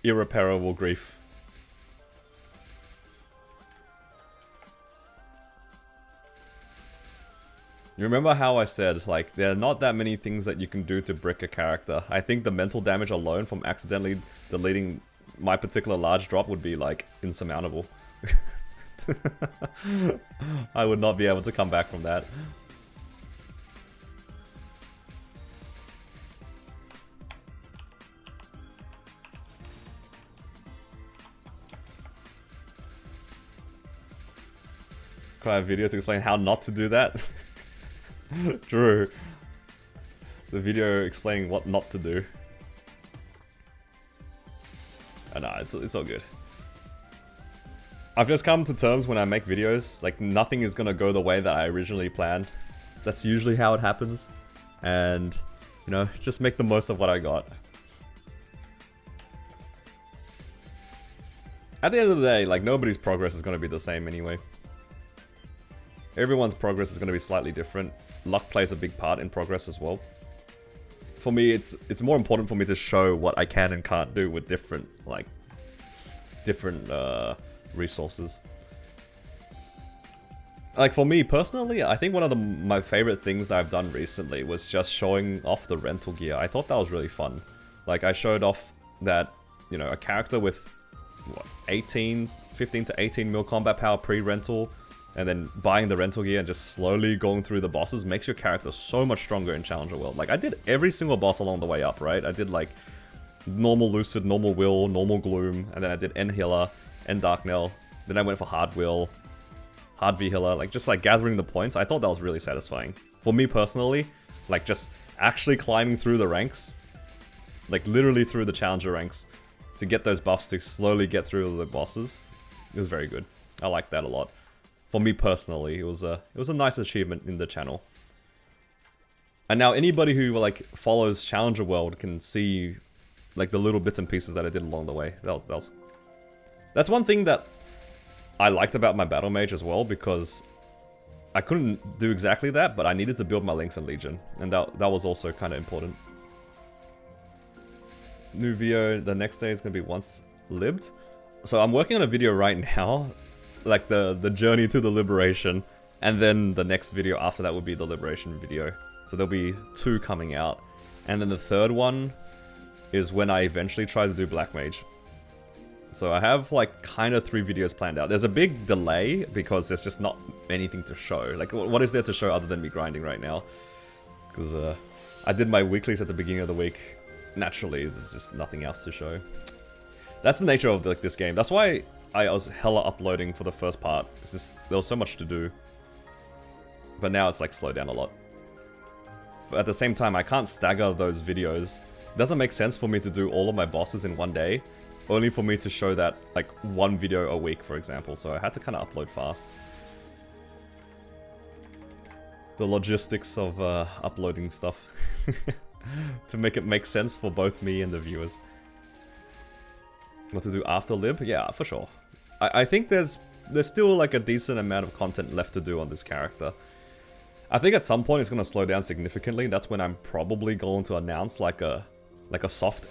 irreparable grief. You remember how I said, like, there are not that many things that you can do to brick a character. I think the mental damage alone from accidentally deleting my particular large drop would be, like, insurmountable. I would not be able to come back from that. Can I have a video to explain how not to do that? True. The video explaining what not to do. Oh, no, it's all good. I've just come to terms when I make videos, like nothing is gonna go the way that I originally planned. That's usually how it happens. And, you know, just make the most of what I got. At the end of the day, like nobody's progress is gonna be the same anyway. Everyone's progress is gonna be slightly different. Luck plays a big part in progress as well. For me, it's more important for me to show what I can and can't do with different resources. Like for me personally, I think one of my favorite things that I've done recently was just showing off the rental gear. I thought that was really fun. Like I showed off that, you know, a character with what, 15 to 18 mil combat power pre-rental, and then buying the rental gear and just slowly going through the bosses makes your character so much stronger in Challenger World. Like, I did every single boss along the way up, right? I did, like, normal Lucid, normal Will, normal Gloom, and then I did N Healer, N Darknell, then I went for Hard Will, Hard V Healer, like, just, like, gathering the points. I thought that was really satisfying. For me personally, like, just actually climbing through the ranks, like, literally through the Challenger ranks, to get those buffs to slowly get through the bosses, it was very good. I liked that a lot. For me personally, it was a nice achievement in the channel. And now anybody who like follows Challenger World can see like the little bits and pieces that I did along the way. That's one thing that I liked about my Battle Mage as well, because I couldn't do exactly that, but I needed to build my Lynx and Legion, and that was also kind of important. New video the next day is going to be once libbed. So I'm working on a video right now, like the journey to the liberation, and then the next video after that would be the liberation video. So there'll be 2 coming out, and then the third one is when I eventually try to do Black Mage. So I have like kind of 3 videos planned out. There's a big delay because there's just not anything to show. Like what is there to show other than me grinding right now? Because I did my weeklies at the beginning of the week. Naturally, there's just nothing else to show. That's the nature of like this game. That's why I was hella uploading for the first part. It's just, there was so much to do. But now it's like slowed down a lot. But at the same time, I can't stagger those videos. It doesn't make sense for me to do all of my bosses in one day, only for me to show that like 1 video a week, for example. So I had to kind of upload fast. The logistics of uploading stuff to make it make sense for both me and the viewers. What to do after Lib? Yeah, for sure. I think there's still like a decent amount of content left to do on this character. I think at some point it's gonna slow down significantly. That's when I'm probably going to announce like a soft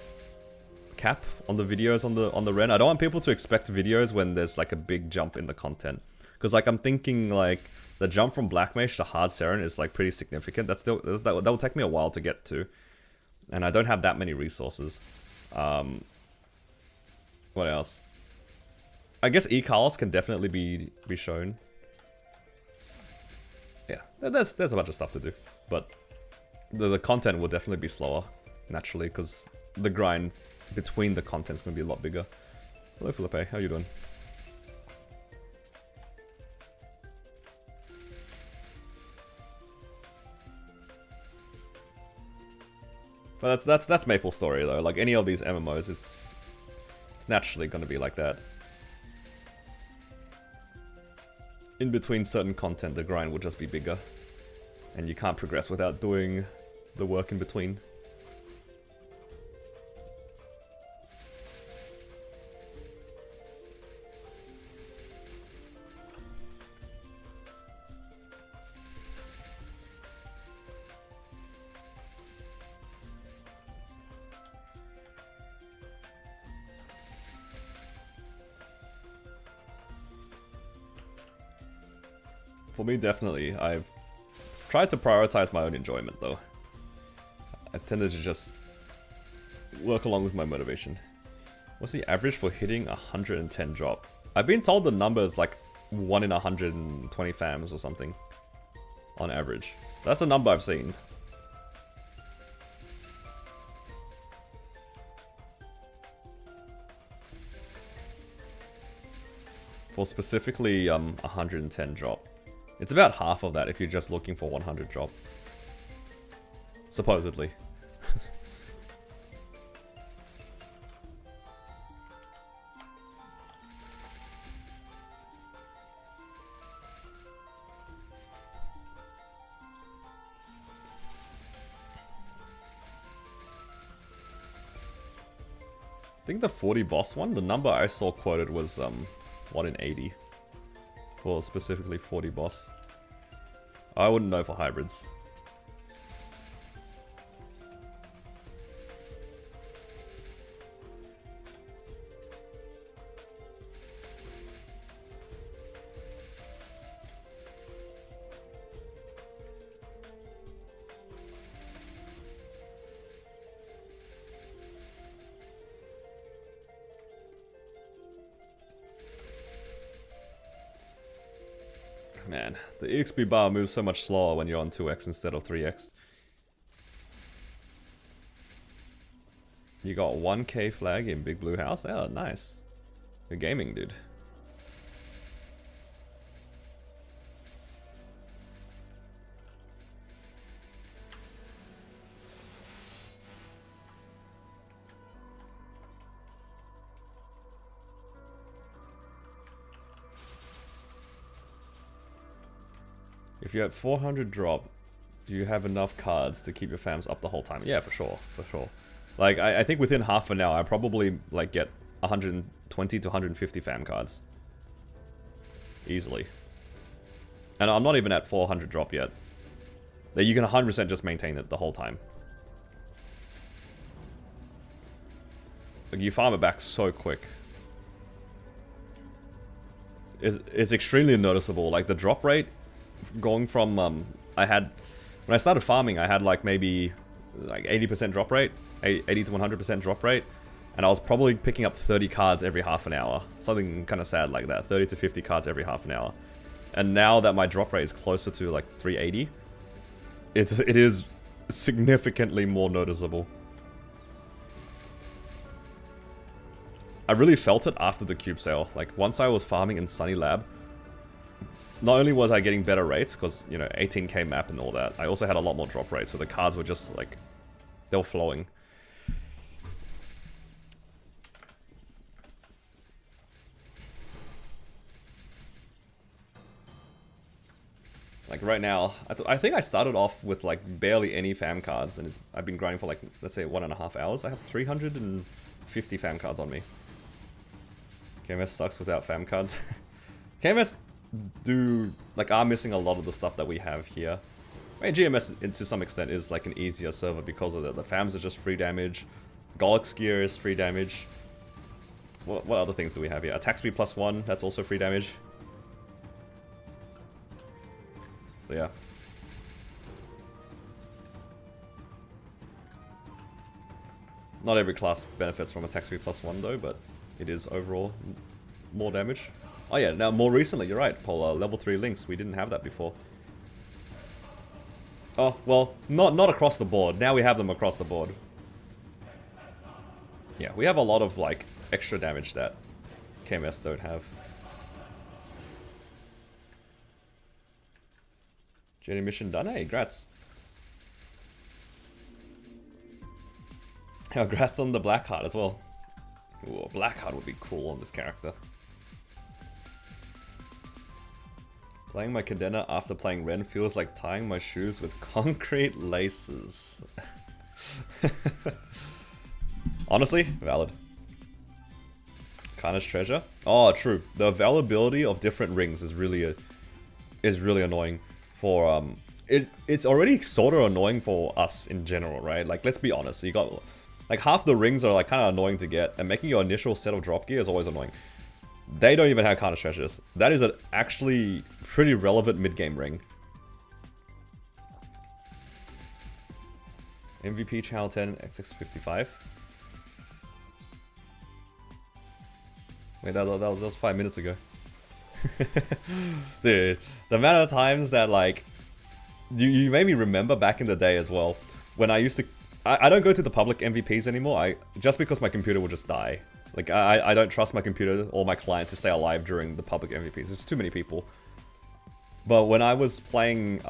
cap on the videos on the rent. I don't want people to expect videos when there's like a big jump in the content, because like I'm thinking like the jump from Black Mage to Hard Seren is like pretty significant. That will take me a while to get to, and I don't have that many resources. What else? I guess e-Carlos can definitely be shown. Yeah, there's a bunch of stuff to do, but the content will definitely be slower naturally because the grind between the content's gonna be a lot bigger. Hello, Felipe. How you doing? But that's Maple Story though. Like any of these MMOs, it's naturally gonna be like that. In between certain content, the grind will just be bigger, and you can't progress without doing the work in between. For me, definitely, I've tried to prioritize my own enjoyment, though. I tended to just work along with my motivation. What's the average for hitting 110 drop? I've been told the number is like 1 in 120 fams or something. On average. That's the number I've seen. For specifically 110 drop. It's about half of that if you're just looking for 100 drop. Supposedly. I think the 40 boss one, the number I saw quoted was 1 in 80. For specifically 40 boss. I wouldn't know for hybrids. Man, the EXP bar moves so much slower when you're on 2x instead of 3x. You got 1k flag in Big Blue House? Oh, nice. You're gaming, dude. If you're at 400 drop, do you have enough cards to keep your fams up the whole time? Yeah, for sure, for sure. Like, I think within half an hour, I probably, like, get 120 to 150 fam cards. Easily. And I'm not even at 400 drop yet. That you can 100% just maintain it the whole time. Like, you farm it back so quick. It's extremely noticeable. Like, the drop rate going from when I started farming, I had like maybe like 80% drop rate, 80 to 100% drop rate, and I was probably picking up 30 cards every half an hour, something kind of sad like that, 30 to 50 cards every half an hour. And now that my drop rate is closer to like 380, it is significantly more noticeable. I really felt it after the cube sale. Like once I was farming in Sunny Lab, not only was I getting better rates, because, you know, 18k map and all that, I also had a lot more drop rate, so the cards were just, like, they were flowing. Like, right now, I think I started off with, like, barely any fam cards, and I've been grinding for, like, let's say 1.5 hours. I have 350 fam cards on me. KMS sucks without fam cards. KMS are missing a lot of the stuff that we have here. I mean, GMS to some extent is like an easier server because of that. The FAMs are just free damage. Golix gear is free damage. What other things do we have here? Attack speed +1, that's also free damage. So yeah. Not every class benefits from attack speed +1 though, but it is overall more damage. Oh yeah, now more recently, you're right, Polar, level 3 links, we didn't have that before. Oh, well, not across the board. Now we have them across the board. Yeah, we have a lot of, like, extra damage that KMS don't have. Journey mission done? Hey, grats. Congrats on the Blackheart as well. Ooh, Blackheart would be cool on this character. Playing my Cadena after playing Ren feels like tying my shoes with concrete laces. Honestly, valid. Carnage treasure? Oh, true. The availability of different rings is really annoying for it's already sort of annoying for us in general, right? Like, let's be honest. You got like half the rings are like kind of annoying to get, and making your initial set of drop gear is always annoying. They don't even have Carnage treasures. That is an actually pretty relevant mid-game ring. MVP Channel 10 XX55. Wait, that was 5 minutes ago. Dude, the amount of times that, like, you made me remember back in the day as well, when I used to... I don't go to the public MVPs anymore, just because my computer will just die. Like, I don't trust my computer or my client to stay alive during the public MVPs. It's too many people. But when I was playing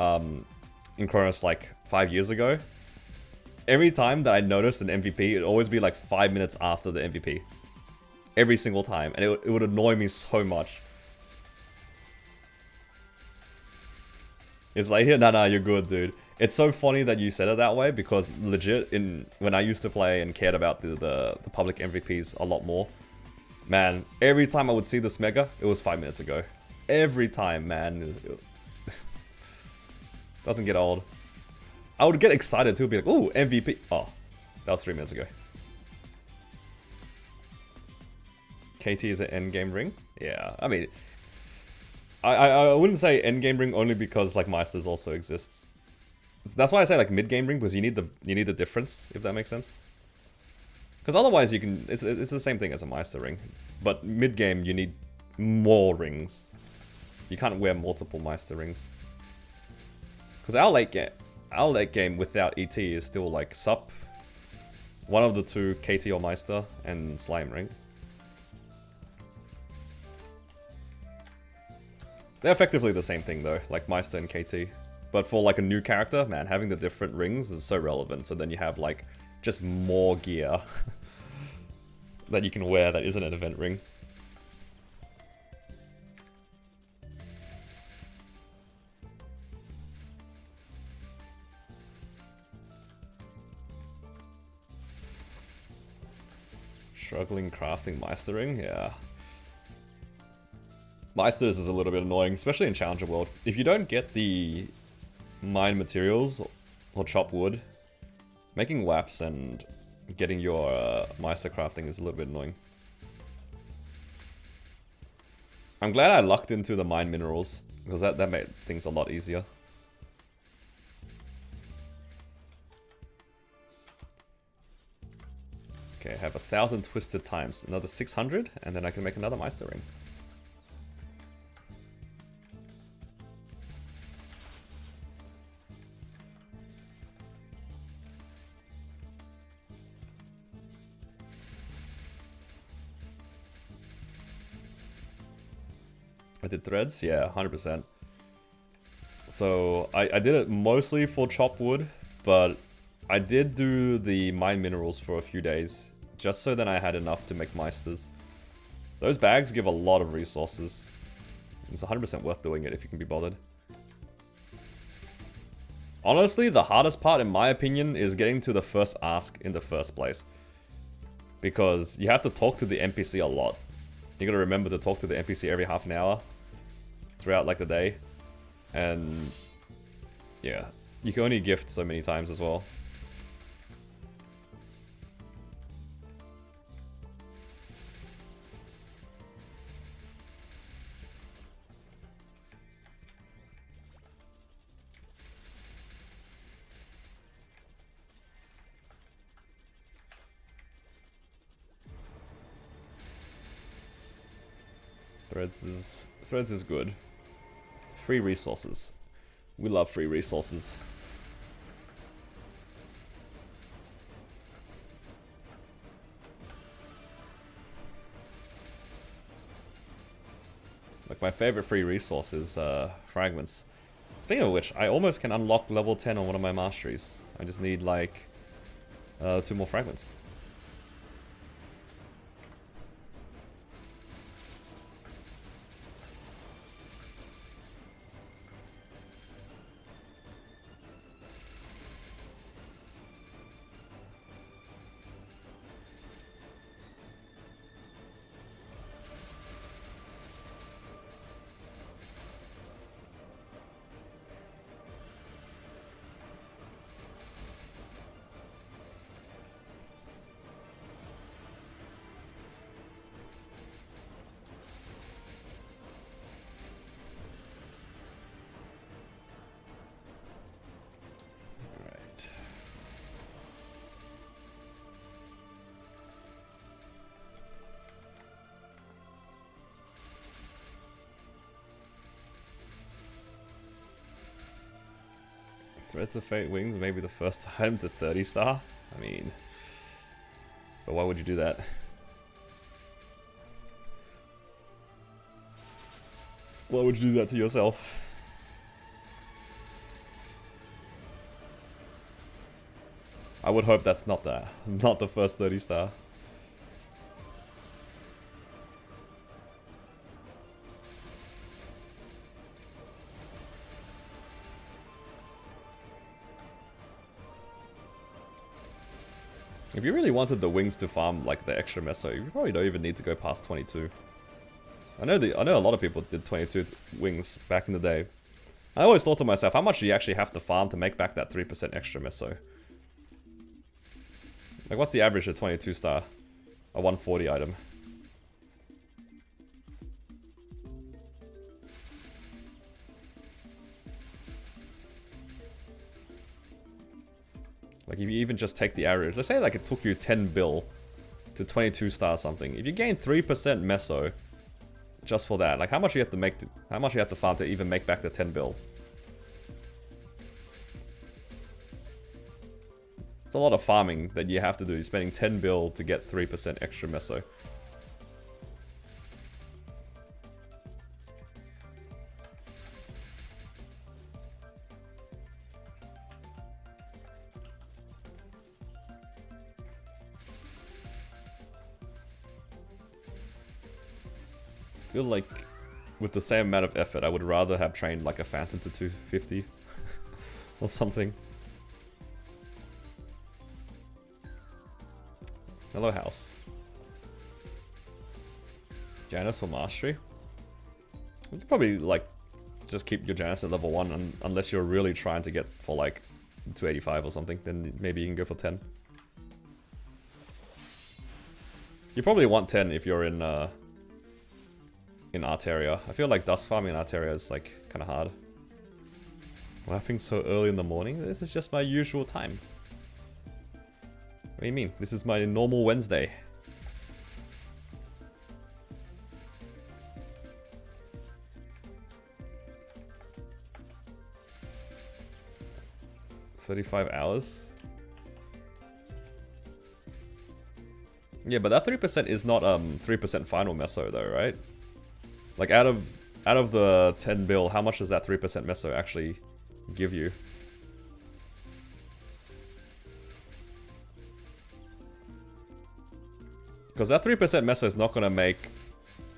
in Chronos like 5 years ago, every time that I noticed an MVP, it'd always be like 5 minutes after the MVP. Every single time. And it would annoy me so much. It's like, yeah, nah, you're good, dude. It's so funny that you said it that way, because legit, when I used to play and cared about the public MVPs a lot more, man, every time I would see this mega, it was 5 minutes ago. Every time, man. Doesn't get old. I would get excited too, be like, oh, MVP. Oh, that was 3 minutes ago. KT is an endgame ring? Yeah, I mean, I wouldn't say endgame ring only because like Meisters also exists. That's why I say like mid-game ring, because you need the difference, if that makes sense. Because otherwise you can, it's the same thing as a Meister ring, but mid-game you need more rings. You can't wear multiple Meister rings. Because our late game without ET is still like Sup, one of the two KT or Meister, and Slime ring. They're effectively the same thing though, like Meister and KT. But for like a new character, man, having the different rings is so relevant. So then you have like just more gear that you can wear that isn't an event ring. Struggling crafting Meistering, yeah. Meisters is a little bit annoying, especially in Challenger World. If you don't get the mine materials or chop wood, making waps and getting your Meister crafting is a little bit annoying. I'm glad I lucked into the mine minerals, because that made things a lot easier. Okay, I have 1,000 twisted times, another 600, and then I can make another Meister ring. I did threads? Yeah, 100%. So, I did it mostly for chop wood, but I did do the mine minerals for a few days, just so then I had enough to make Meisters. Those bags give a lot of resources. It's 100% worth doing it if you can be bothered. Honestly, the hardest part, in my opinion, is getting to the first ask in the first place. Because you have to talk to the NPC a lot. You gotta remember to talk to the NPC every half an hour throughout like the day. And yeah, You can only gift so many times as well. Threads is good. Free resources. We love free resources. Like my favorite free resource is fragments. Speaking of which, I almost can unlock level 10 on one of my masteries. I just need like 2 more fragments. Threads of Fate Wings, maybe the first time to 30 star? I mean... But why would you do that? Why would you do that to yourself? I would hope that's not the first 30 star. If you really wanted the wings to farm like the extra meso, you probably don't even need to go past 22. I know a lot of people did 22 wings back in the day. I always thought to myself, how much do you actually have to farm to make back that 3% extra meso? Like what's the average of 22 star? A 140 item. Like if you even just take the average, let's say like it took you 10 bill to 22 star something. If you gain 3% meso just for that, like how much you have to make how much you have to farm to even make back the 10 bill? It's a lot of farming that you have to do. You're spending 10 bill to get 3% extra meso. I feel like with the same amount of effort, I would rather have trained like a Phantom to 250 or something. Hello, house. Janus or Mastery? You could probably like just keep your Janus at level 1 unless you're really trying to get for like 285 or something, then maybe you can go for 10. You probably want 10 if you're in Arteria. I feel like dust farming in Arteria is like kind of hard. Laughing so early in the morning? This is just my usual time. What do you mean? This is my normal Wednesday. $35 hours? Yeah, but that 3% is not 3% final meso though, right? Like out of the 10 bill, how much does that 3% meso actually give you? Because that 3% meso is not gonna make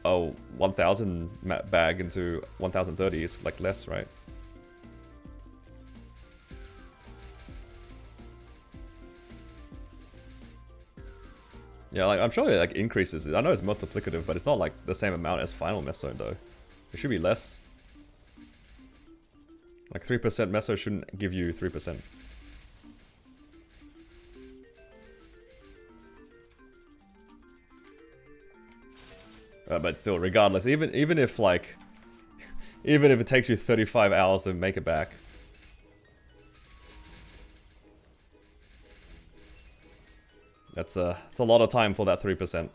a 1000 bag into 1030. It's like less, right? Yeah, like I'm sure it like increases. I know it's multiplicative, but it's not like the same amount as final meso though. It should be less. Like 3% meso shouldn't give you 3%. But still, regardless, even if like, even if it takes you 35 hours to make it back, it's a lot of time for that 3%.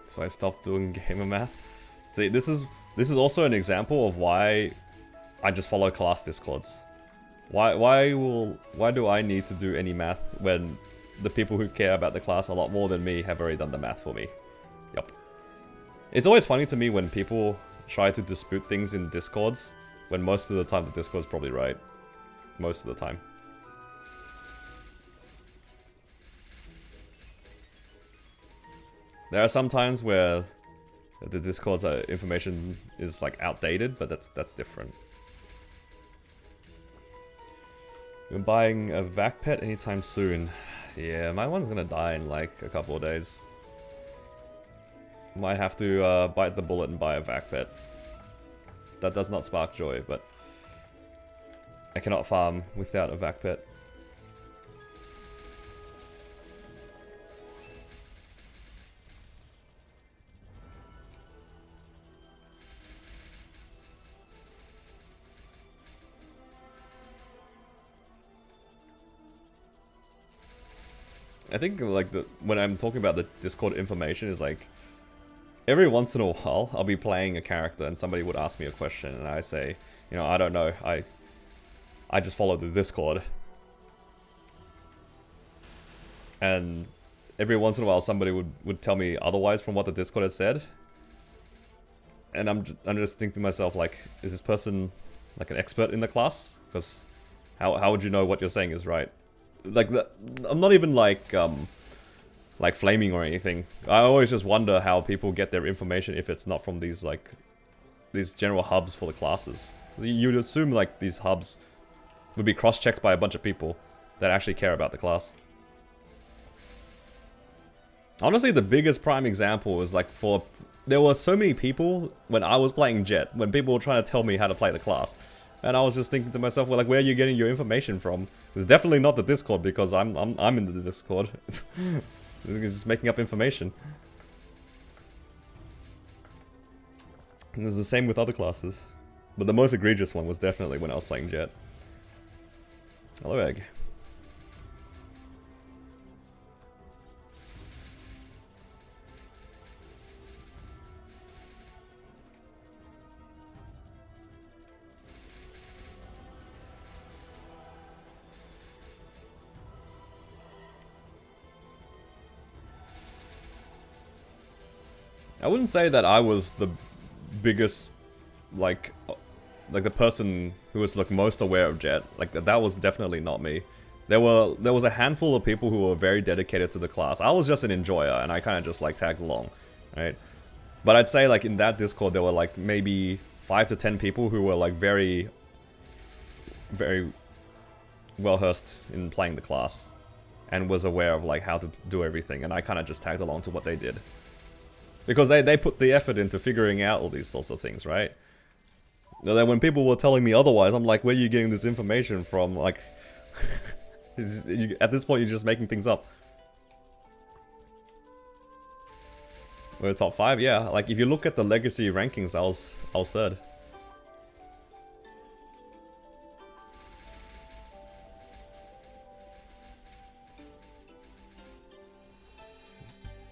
So I stopped doing gamer math. See, this is also an example of why I just follow class discords. Why do I need to do any math when the people who care about the class a lot more than me have already done the math for me? Yup. It's always funny to me when people try to dispute things in discords, when most of the time the discord's probably right. Most of the time. There are some times where the Discord's information is like outdated, but that's different. You're buying a vac pet anytime soon. Yeah, my one's gonna die in like a couple of days. Might have to bite the bullet and buy a vac pet. That does not spark joy, but I cannot farm without a vac pet. I think like when I'm talking about the Discord information is like every once in a while I'll be playing a character and somebody would ask me a question and I say, you know, I don't know, I just follow the Discord. And every once in a while somebody would tell me otherwise from what the Discord has said. And I'm just thinking to myself like, is this person like an expert in the class? Because how would you know what you're saying is right? Like I'm not even like flaming or anything. I always just wonder how people get their information if it's not from these like these general hubs for the classes. You'd assume like these hubs would be cross-checked by a bunch of people that actually care about the class. Honestly, the biggest prime example is like there were so many people when I was playing Jet, when people were trying to tell me how to play the class. And I was just thinking to myself, well, like, where are you getting your information from? It's definitely not the Discord because I'm in the Discord. Just making up information. And it's the same with other classes. But the most egregious one was definitely when I was playing Jet. Hello, Egg. I wouldn't say that I was the biggest, like the person who was like most aware of Jet. Like that was definitely not me. There was a handful of people who were very dedicated to the class. I was just an enjoyer and I kind of just like tagged along, right? But I'd say like in that Discord there were like maybe 5 to 10 people who were like very well versed in playing the class and was aware of like how to do everything, and I kind of just tagged along to what they did. Because they put the effort into figuring out all these sorts of things, right? And then when people were telling me otherwise, I'm like, where are you getting this information from? Like, at this point, you're just making things up. We're top 5, yeah. Like, if you look at the legacy rankings, I was third.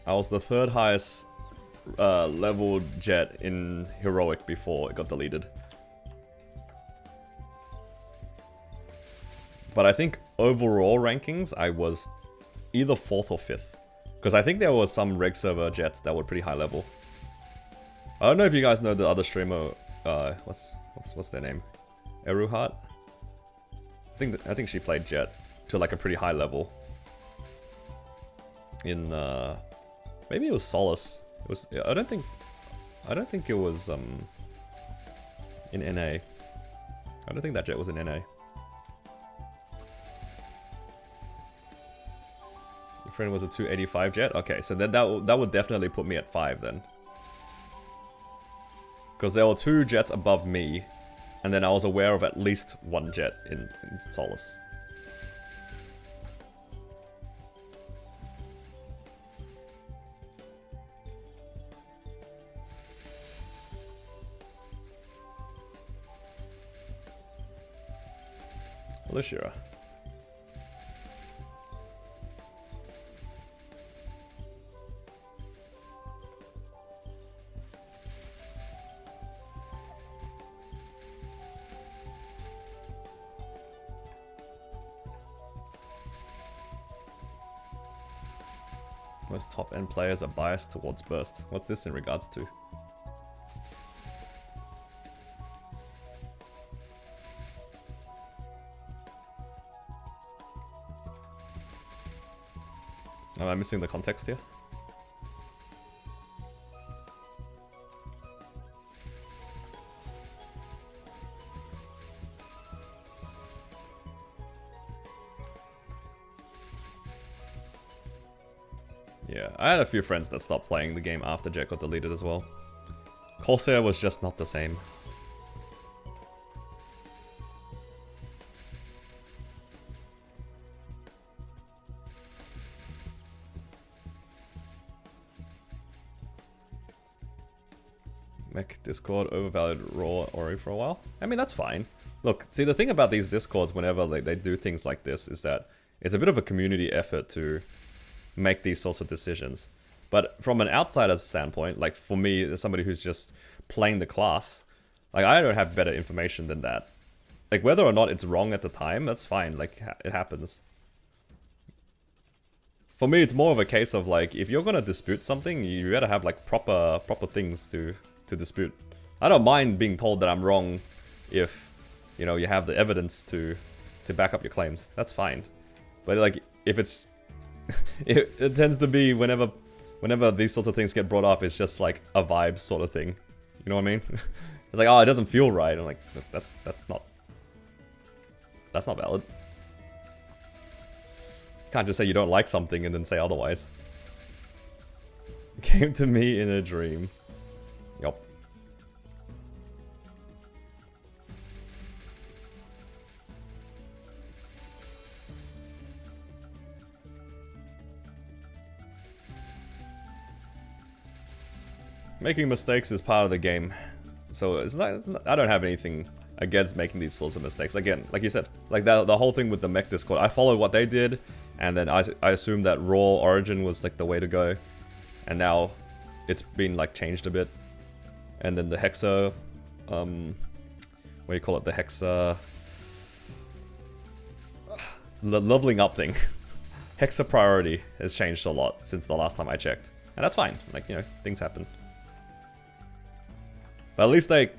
I was the third highest leveled Jet in Heroic before it got deleted. But I think overall rankings, I was either 4th or 5th. Because I think there were some reg server Jets that were pretty high level. I don't know if you guys know the other streamer, what's their name? Eruhat? I think she played Jet to like a pretty high level in Maybe it was Solace. It was. I don't think it was in NA. I don't think that jet was in NA. Your friend was a 285 jet? Okay, so then that would definitely put me at 5 then. Because there were 2 jets above me, and then I was aware of at least 1 jet in Solace. Lucia. Most top-end players are biased towards burst. What's this in regards to? Am I missing the context here? Yeah, I had a few friends that stopped playing the game after Jet got deleted as well. Corsair was just not the same. Mech Discord overvalued Raw Ori for a while. I mean, that's fine. Look, see, the thing about these Discords whenever they do things like this is that it's a bit of a community effort to make these sorts of decisions. But from an outsider's standpoint, like for me, as somebody who's just playing the class, like I don't have better information than that. Like whether or not it's wrong at the time, that's fine, like it happens. For me, it's more of a case of like, if you're gonna dispute something, you better have like proper things to dispute. I don't mind being told that I'm wrong if, you know, you have the evidence to back up your claims. That's fine. But like, if it's... it tends to be whenever these sorts of things get brought up, it's just like a vibe sort of thing. You know what I mean? It's like, oh, it doesn't feel right. I'm like, that's not valid. You can't just say you don't like something and then say otherwise. Came to me in a dream. Yup. Making mistakes is part of the game, so it's not, I don't have anything against making these sorts of mistakes. Again, like you said, like the whole thing with the mech Discord, I followed what they did, and then I assumed that Raw Origin was like the way to go, and now it's been like changed a bit. And then the Hexa, what do you call it? The Hexa, leveling up thing. Hexa priority has changed a lot since the last time I checked, and that's fine. Like, you know, things happen. But at least they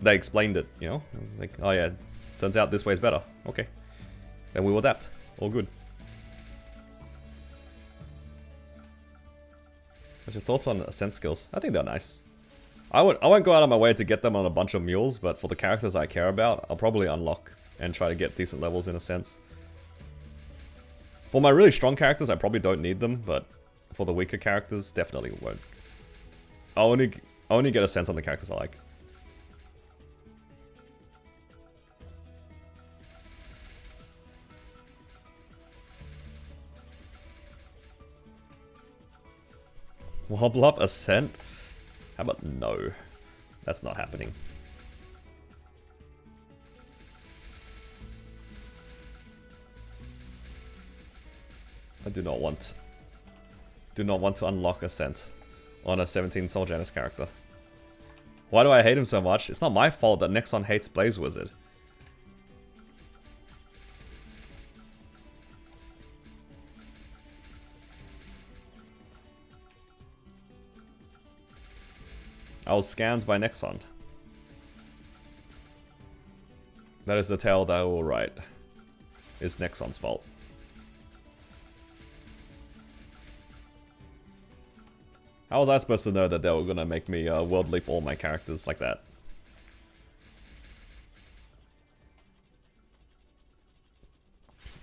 explained it, you know? Like, oh yeah, turns out this way's better. Okay. Then we will adapt. All good. What's your thoughts on ascent skills? I think they're nice. I won't go out of my way to get them on a bunch of mules, but for the characters I care about, I'll probably unlock and try to get decent levels in a sense. For my really strong characters, I probably don't need them, but for the weaker characters, definitely won't. I'll only get a sense on the characters I like. Wobble up ascent? How about no? That's not happening. I do not want to unlock ascent on a 17 Soul Janus character. Why do I hate him so much? It's not my fault that Nexon hates Blaze Wizard. I was scammed by Nexon. That is the tale that I will write. It's Nexon's fault. How was I supposed to know that they were gonna make me world leap all my characters like that?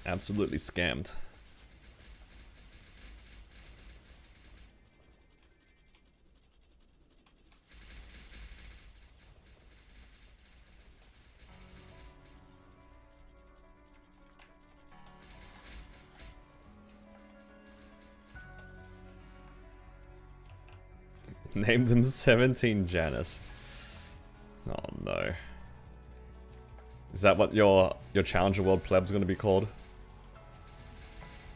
Absolutely scammed. Name them 17 Janice. Oh no. Is that what your Challenger World pleb's gonna be called?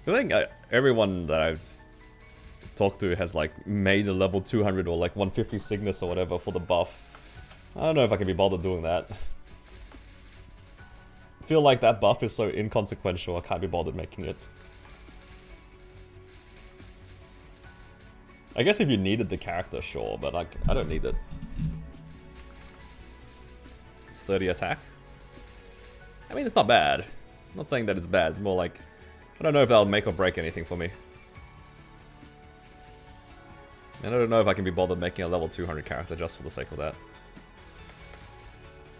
I think everyone that I've talked to has like made a level 200 or like 150 Cygnus or whatever for the buff. I don't know if I can be bothered doing that. I feel like that buff is so inconsequential, I can't be bothered making it. I guess if you needed the character, sure, but like, I don't need it. It's 30 attack. I mean, it's not bad. I'm not saying that it's bad, it's more like, I don't know if that'll make or break anything for me. And I don't know if I can be bothered making a level 200 character just for the sake of that.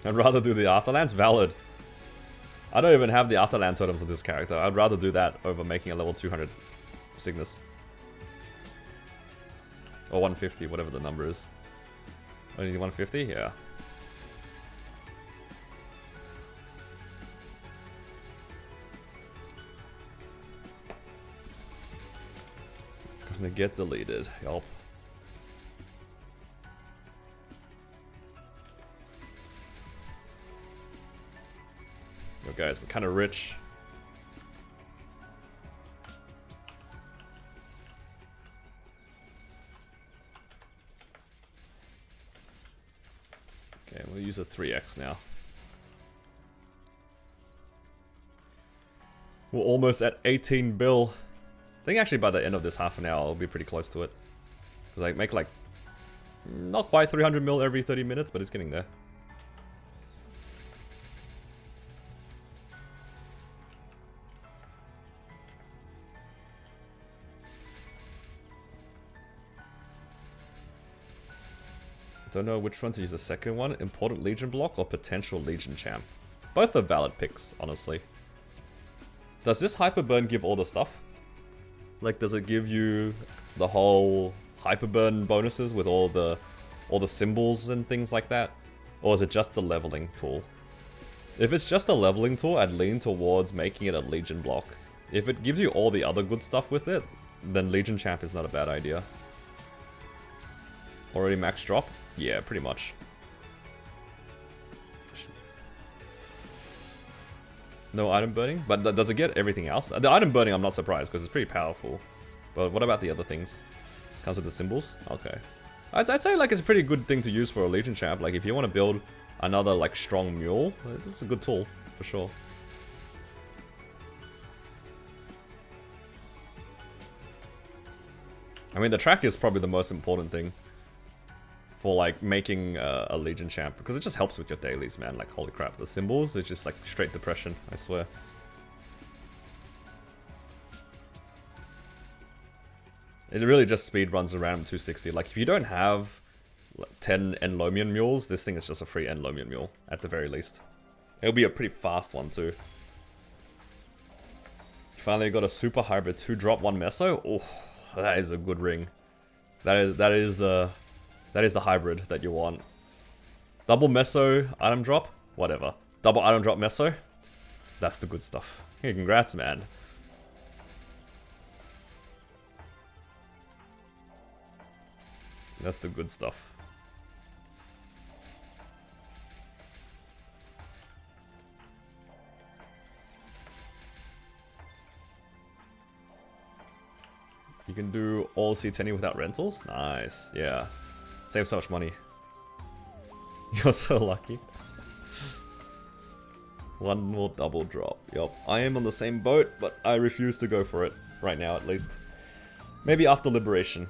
I'd rather do the Afterlands. Valid. I don't even have the Afterland totems of this character. I'd rather do that over making a level 200 Cygnus. Or 150, whatever the number is. Only 150? Yeah. It's gonna get deleted. Yup. Yo guys, we're kinda rich. Okay, we'll use a 3x now. We're almost at 18 bill. I think actually by the end of this half an hour, I'll be pretty close to it. Because I make like, not quite 300 mil every 30 minutes, but it's getting there. Don't know which one to use the second one. Important Legion block or potential Legion champ. Both are valid picks, honestly. Does this Hyperburn give all the stuff? Like, does it give you the whole Hyperburn bonuses with all the symbols and things like that? Or is it just a leveling tool? If it's just a leveling tool, I'd lean towards making it a Legion block. If it gives you all the other good stuff with it, then Legion champ is not a bad idea. Already max drop? Yeah, pretty much. No item burning? But does it get everything else? The item burning I'm not surprised because it's pretty powerful. But what about the other things? Comes with the symbols? Okay. I'd say like it's a pretty good thing to use for a Legion champ. Like if you want to build another like strong mule, it's a good tool for sure. I mean the track is probably the most important thing for like making a Legion champ, because it just helps with your dailies, man. Like holy crap, the symbols, it's just like straight depression, I swear. It really just speed runs around 260. Like if you don't have 10 Enlomian mules, this thing is just a free Enlomian mule at the very least. It'll be a pretty fast one too. You finally got a super hybrid 2-drop 1 meso. Oh, that is a good ring. That is the hybrid that you want. Double meso item drop, whatever. Double item drop meso, that's the good stuff. Hey, congrats, man. That's the good stuff. You can do all C10 without rentals? Nice, yeah. Save so much money. You're so lucky. One more double drop. Yup, I am on the same boat, but I refuse to go for it. Right now, at least. Maybe after Liberation.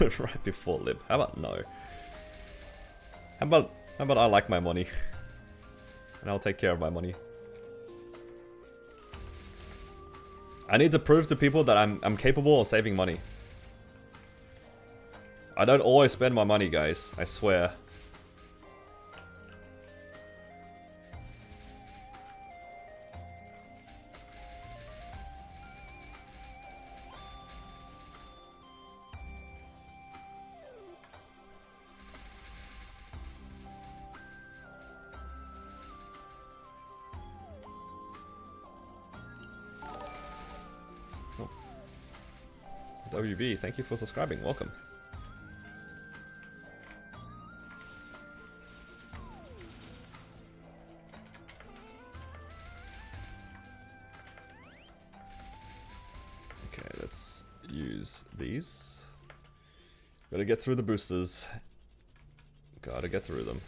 right before lib. How about no? How about I like my money? And I'll take care of my money. I need to prove to people that I'm capable of saving money. I don't always spend my money, guys. I swear. WB, thank you for subscribing. Welcome. Okay, let's use these. Gotta get through the boosters. Gotta get through them.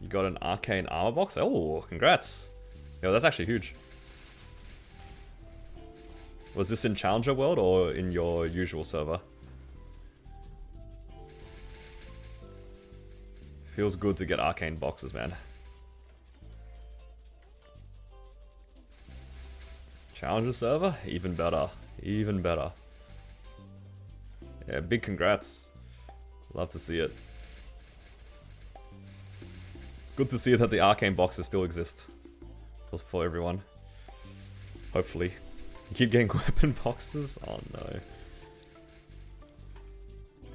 Got an arcane armor box. Oh, congrats. Yo, that's actually huge. Was this in Challenger World or in your usual server? Feels good to get arcane boxes, man. Challenger server? Even better. Even better. Yeah, big congrats. Love to see it. It's good to see that the arcane boxes still exist for everyone. Hopefully. You keep getting weapon boxes? Oh no.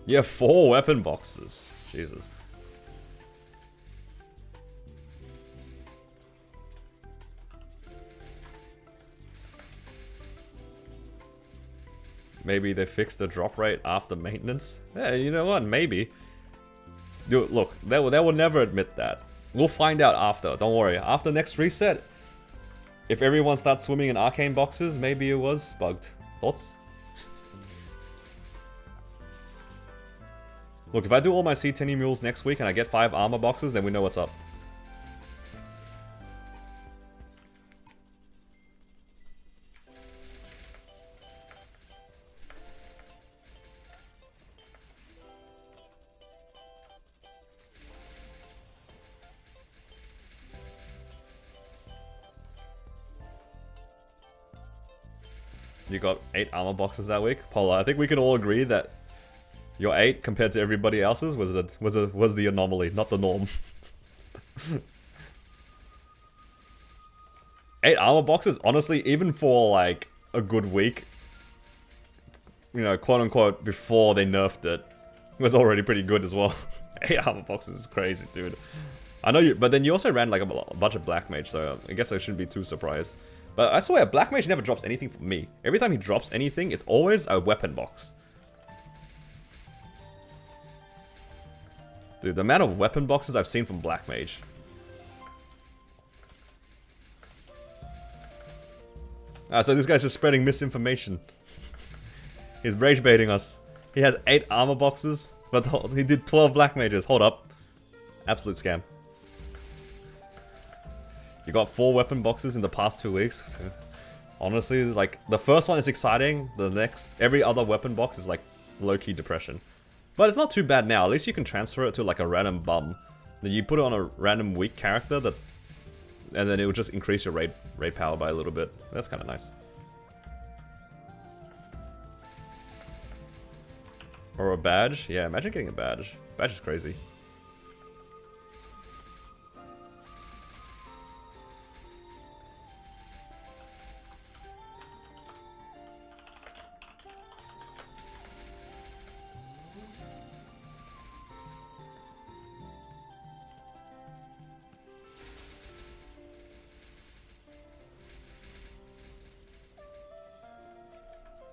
Yeah, 4 weapon boxes. Jesus. Maybe they fixed the drop rate after maintenance? Yeah, you know what? Maybe. Dude, look, they will never admit that. We'll find out after, don't worry. After next reset, if everyone starts swimming in arcane boxes, maybe it was bugged. Thoughts? Look, if I do all my C10 mules next week and I get 5 armor boxes, then we know what's up. You got 8 armor boxes that week, Paula. I think we can all agree that your 8 compared to everybody else's was the anomaly, not the norm. 8 armor boxes, honestly, even for like a good week, you know, quote unquote, before they nerfed it, was already pretty good as well. 8 armor boxes is crazy, dude. I know you, but then you also ran like a bunch of Black Mage, so I guess I shouldn't be too surprised. But I swear, Black Mage never drops anything from me. Every time he drops anything, it's always a weapon box. Dude, the amount of weapon boxes I've seen from Black Mage. Ah, so this guy's just spreading misinformation. He's rage baiting us. He has 8 armor boxes, but he did 12 Black Mages. Hold up. Absolute scam. You got 4 weapon boxes in the past 2 weeks. Honestly, like, the first one is exciting. The next, every other weapon box is like low-key depression. But it's not too bad now. At least you can transfer it to like a random bum. Then you put it on a random weak character that, and then it will just increase your raid power by a little bit. That's kind of nice. Or a badge. Yeah, imagine getting a badge. Badge is crazy.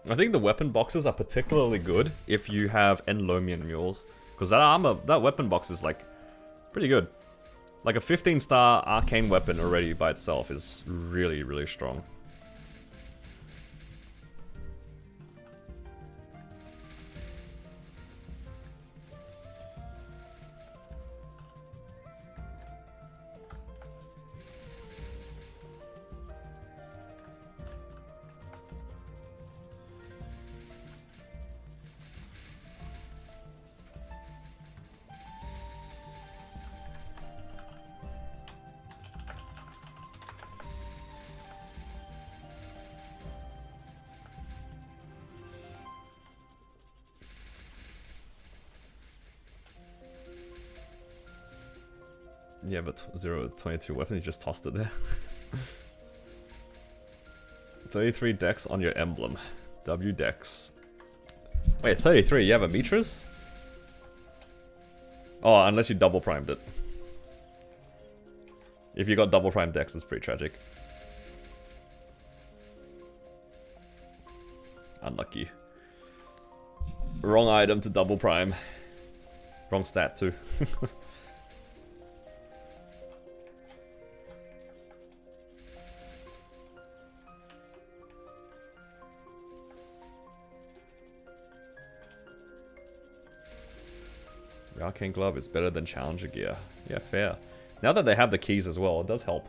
I think the weapon boxes are particularly good if you have Enlomian mules, because that weapon box is like pretty good. Like a 15-star arcane weapon already by itself is really, really strong. Yeah, but 0 to 22 weapons, you just tossed it there. 33 decks on your emblem. W decks. Wait, 33, you have a Mitras? Oh, unless you double primed it. If you got double primed decks, it's pretty tragic. Unlucky. Wrong item to double prime. Wrong stat too. The Arcane Glove is better than Challenger gear. Yeah, fair. Now that they have the keys as well, it does help.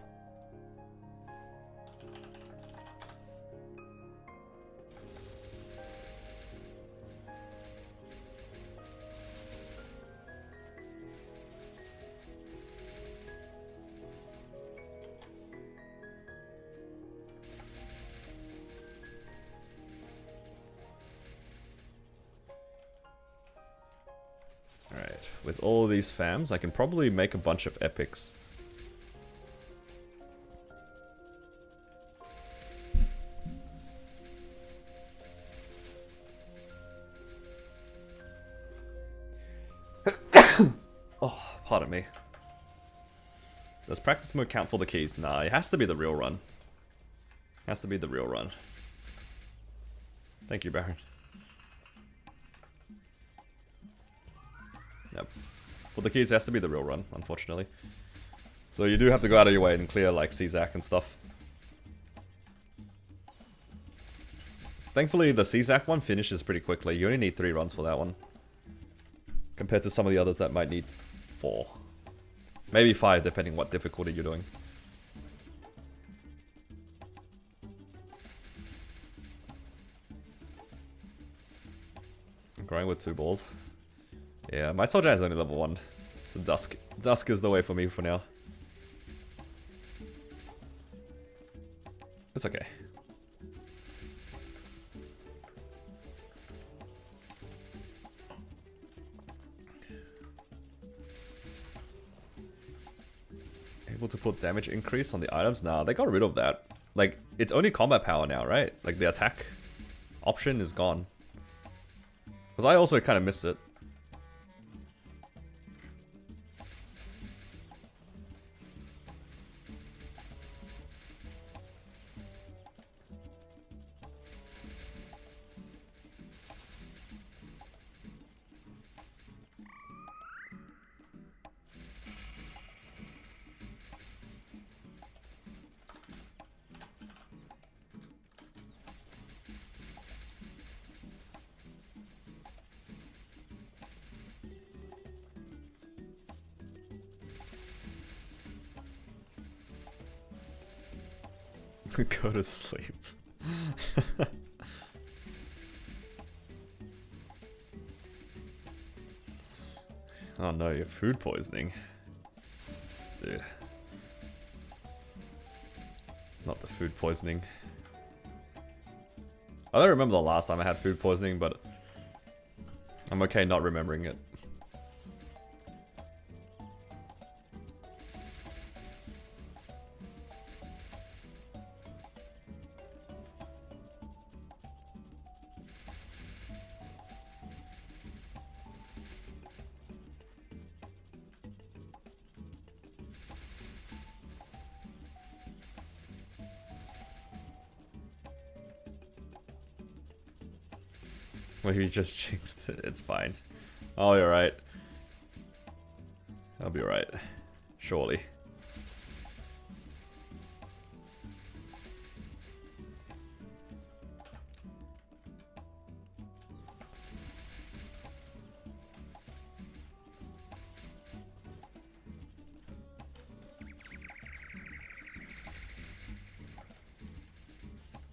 Alright, with all these fams, I can probably make a bunch of epics. Oh, pardon me. Does practice mode count for the keys? Nah, it has to be the real run. Has to be the real run. Thank you, Baron. Yep. For the keys, it has to be the real run, unfortunately. So you do have to go out of your way and clear, like, CZAC and stuff. Thankfully, the CZAC one finishes pretty quickly. You only need 3 runs for that one. Compared to some of the others that might need 4. Maybe 5, depending what difficulty you're doing. I'm growing with 2 balls. Yeah, my Soldier is only level 1. The Dusk. Dusk is the way for me for now. It's okay. Able to put damage increase on the items? Nah, they got rid of that. Like, it's only combat power now, right? Like, the attack option is gone. Because I also kind of missed it. Go to sleep. Oh no, you're food poisoning. Dude. Not the food poisoning. I don't remember the last time I had food poisoning, but I'm okay not remembering it. Well, you just jinxed it. It's fine. Oh, you're right. I'll be right. Surely.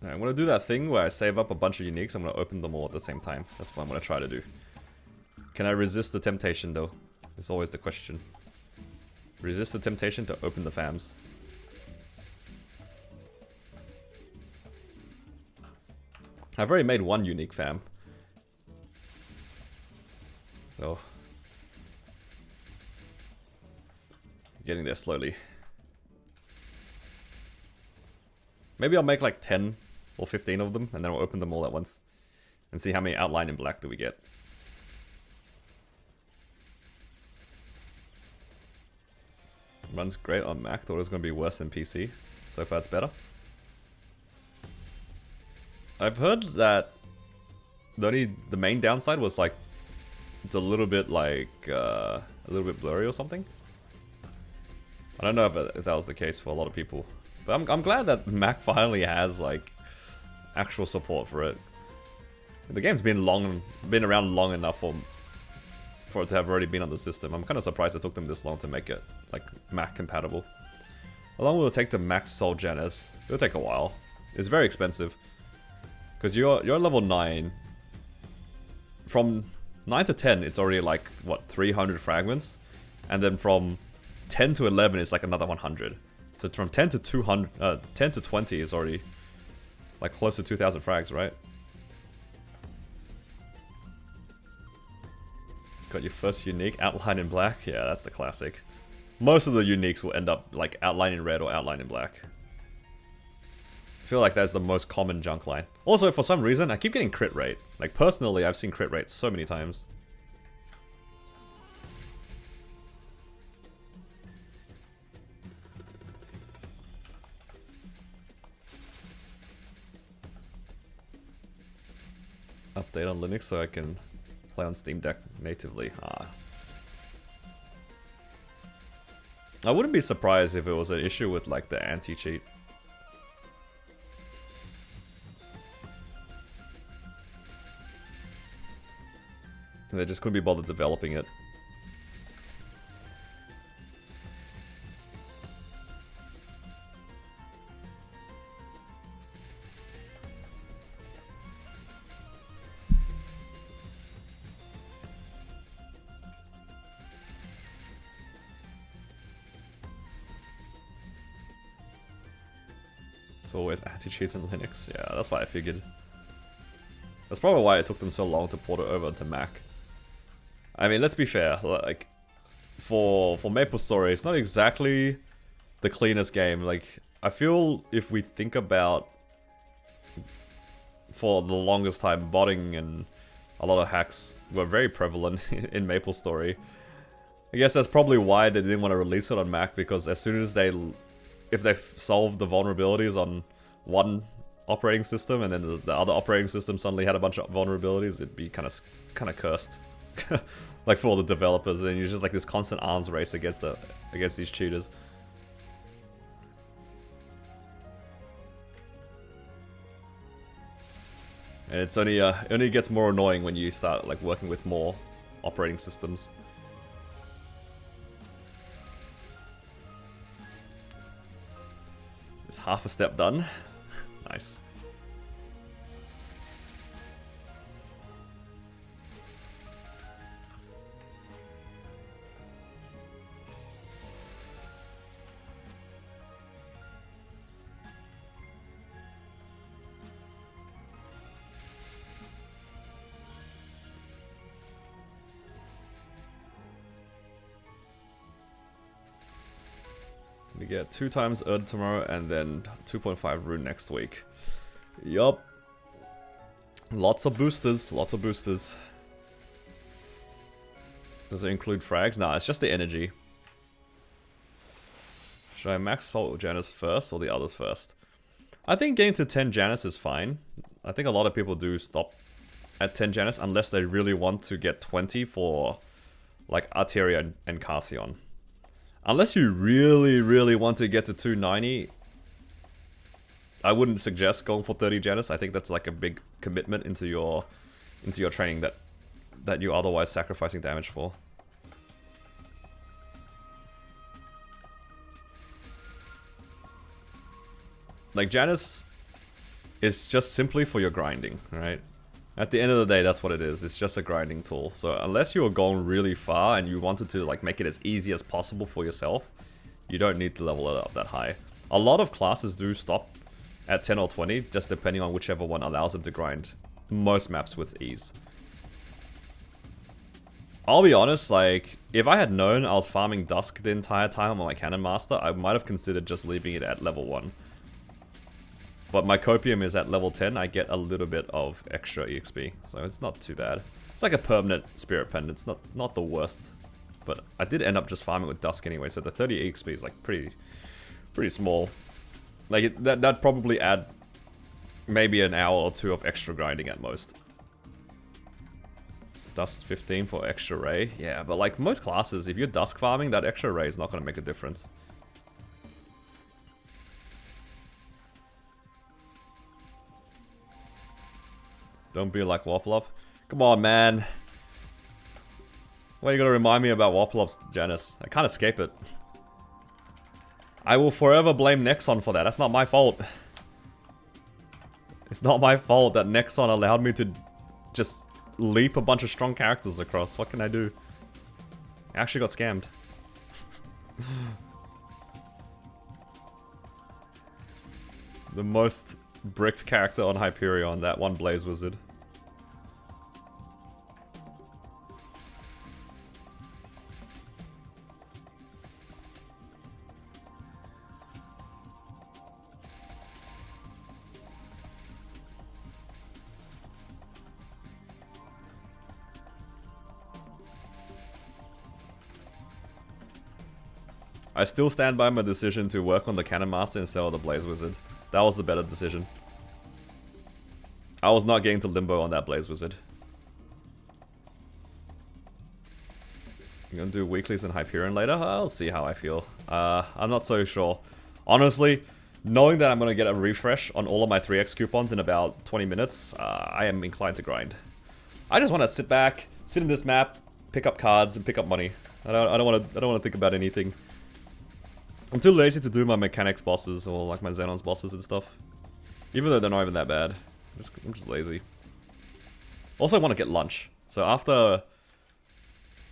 I'm gonna do that thing where I save up a bunch of uniques. I'm gonna open them all at the same time. That's what I'm gonna try to do. Can I resist the temptation though? It's always the question. Resist the temptation to open the fams. I've already made 1 unique fam. So Getting there slowly. Maybe I'll make like 10 or 15 of them, and then I'll open them all at once. And see how many outline in black do we get. Runs great on Mac, thought it was going to be worse than PC. So far it's better. I've heard that the main downside was like it's a little bit like a little bit blurry or something. I don't know if that was the case for a lot of people, but I'm glad that Mac finally has like actual support for it. The game's been around long enough for it to have already been on the system. I'm kind of surprised it took them this long to make it like Mac compatible. How long will it take to max Soul Janus? It'll take a while. It's very expensive because you're level 9. From 9 to 10, it's already like what 300 fragments, and then from 10 to 11 it's like another 100. So from 10 to 10 to 20 is already like close to 2,000 frags, right? Got your first unique, outline in black. Yeah, that's the classic. Most of the uniques will end up like outline in red or outline in black. I feel like that's the most common junk line. Also, for some reason, I keep getting crit rate. Like personally, I've seen crit rate so many times. Update on Linux so I can play on Steam Deck natively. I wouldn't be surprised if it was an issue with like the anti-cheat. They just couldn't be bothered developing it. It's always anti-cheats in Linux. Yeah, that's why I figured. That's probably why it took them so long to port it over to Mac. I mean, let's be fair. Like, for MapleStory, it's not exactly the cleanest game. Like, I feel if we think about, for the longest time, botting and a lot of hacks were very prevalent in MapleStory. I guess that's probably why they didn't want to release it on Mac, because as soon as if they solved the vulnerabilities on one operating system and then the other operating system suddenly had a bunch of vulnerabilities, it'd be kind of cursed. Like for all the developers, and you're just like this constant arms race against these cheaters. And it's only it only gets more annoying when you start like working with more operating systems. It's half a step done. Nice. We get 2 times Erd tomorrow and then 2.5 rune next week. Yup. Lots of boosters, lots of boosters. Does it include frags? Nah, it's just the energy. Should I max Salt Janus first or the others first? I think getting to 10 Janus is fine. I think a lot of people do stop at 10 Janus unless they really want to get 20 for like Arteria and Carcion. Unless you really, really want to get to 290, I wouldn't suggest going for 30 Janus. I think that's like a big commitment into your training that you're otherwise sacrificing damage for. Like Janus is just simply for your grinding, right? At the end of the day, that's what it is. It's just a grinding tool. So unless you were going really far and you wanted to like make it as easy as possible for yourself, you don't need to level it up that high. A lot of classes do stop at 10 or 20, just depending on whichever one allows them to grind most maps with ease. I'll be honest, like if I had known I was farming Dusk the entire time on my Cannon Master, I might have considered just leaving it at level 1. But my Copium is at level 10, I get a little bit of extra EXP, so it's not too bad. It's like a permanent Spirit Pendant, it's not the worst. But I did end up just farming with Dusk anyway, so the 30 EXP is like pretty small. Like, that'd probably add maybe an hour or 2 of extra grinding at most. Dust 15 for extra ray. Yeah, but like most classes, if you're Dusk farming, that extra ray is not going to make a difference. Don't be like Wopplop. Come on, man. Why are you going to remind me about Wopplops, Janice? I can't escape it. I will forever blame Nexon for that. That's not my fault. It's not my fault that Nexon allowed me to just leap a bunch of strong characters across. What can I do? I actually got scammed. The most bricked character on Hyperion, that one Blaze Wizard. I still stand by my decision to work on the Cannon Master instead of the Blaze Wizard. That was the better decision. I was not getting to Limbo on that Blaze Wizard. I'm gonna do weeklies in Hyperion later. I'll see how I feel. I'm not so sure. Honestly, knowing that I'm gonna get a refresh on all of my 3x coupons in about 20 minutes, I am inclined to grind. I just want to sit back, sit in this map, pick up cards, and pick up money. I don't want to think about anything. I'm too lazy to do my mechanics bosses or like my Xenon's bosses and stuff. Even though they're not even that bad. I'm just lazy. Also, I want to get lunch. So after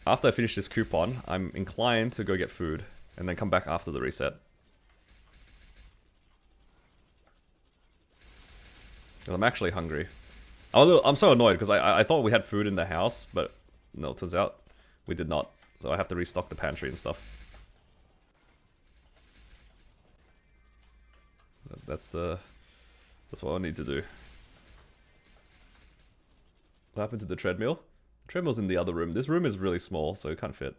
I finish this coupon, I'm inclined to go get food and then come back after the reset. Because I'm actually hungry. I'm so annoyed because I thought we had food in the house, but no, it turns out we did not. So I have to restock the pantry and stuff. That's what I need to do. What happened to the treadmill? The treadmill's in the other room. This room is really small, so it can't fit.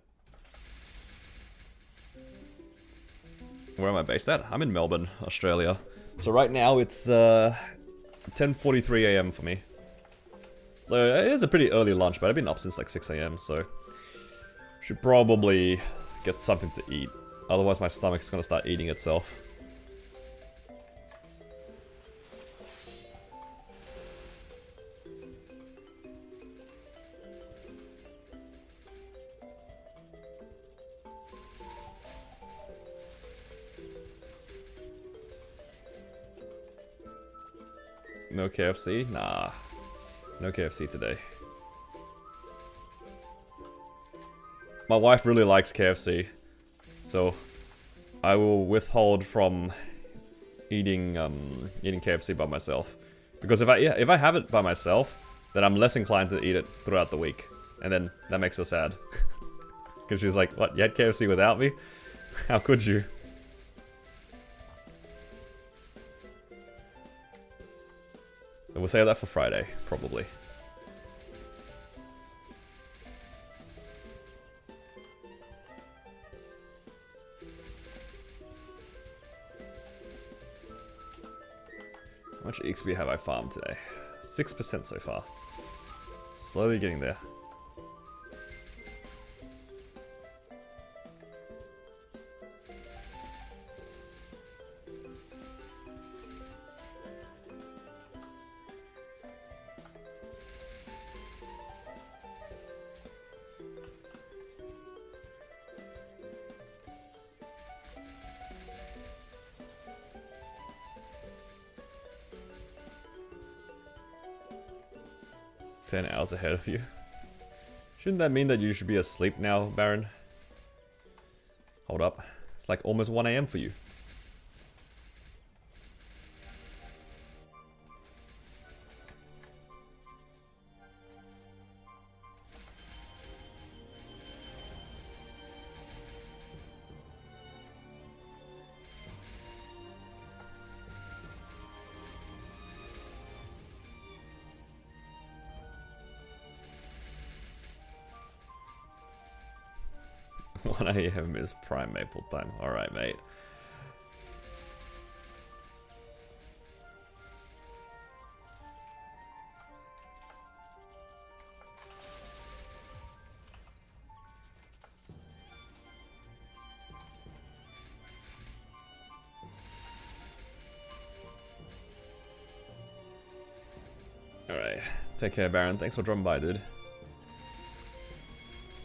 Where am I based at? I'm in Melbourne, Australia. So right now it's 10:43 AM for me. So it is a pretty early lunch, but I've been up since like 6 AM, so should probably get something to eat. Otherwise my stomach's gonna start eating itself. No KFC? Nah. No KFC today. My wife really likes KFC, so I will withhold from eating KFC by myself. Because if I have it by myself, then I'm less inclined to eat it throughout the week. And then that makes her sad. Because she's like, what, you had KFC without me? How could you? So we'll save that for Friday, probably. How much XP have I farmed today? 6% so far. Slowly getting there. Ten hours ahead of you. Shouldn't that mean that you should be asleep now, Baron? Hold up. It's like almost 1 AM for you. 1 AM is prime maple time. Alright, mate. Alright. Take care, Baron. Thanks for dropping by, dude.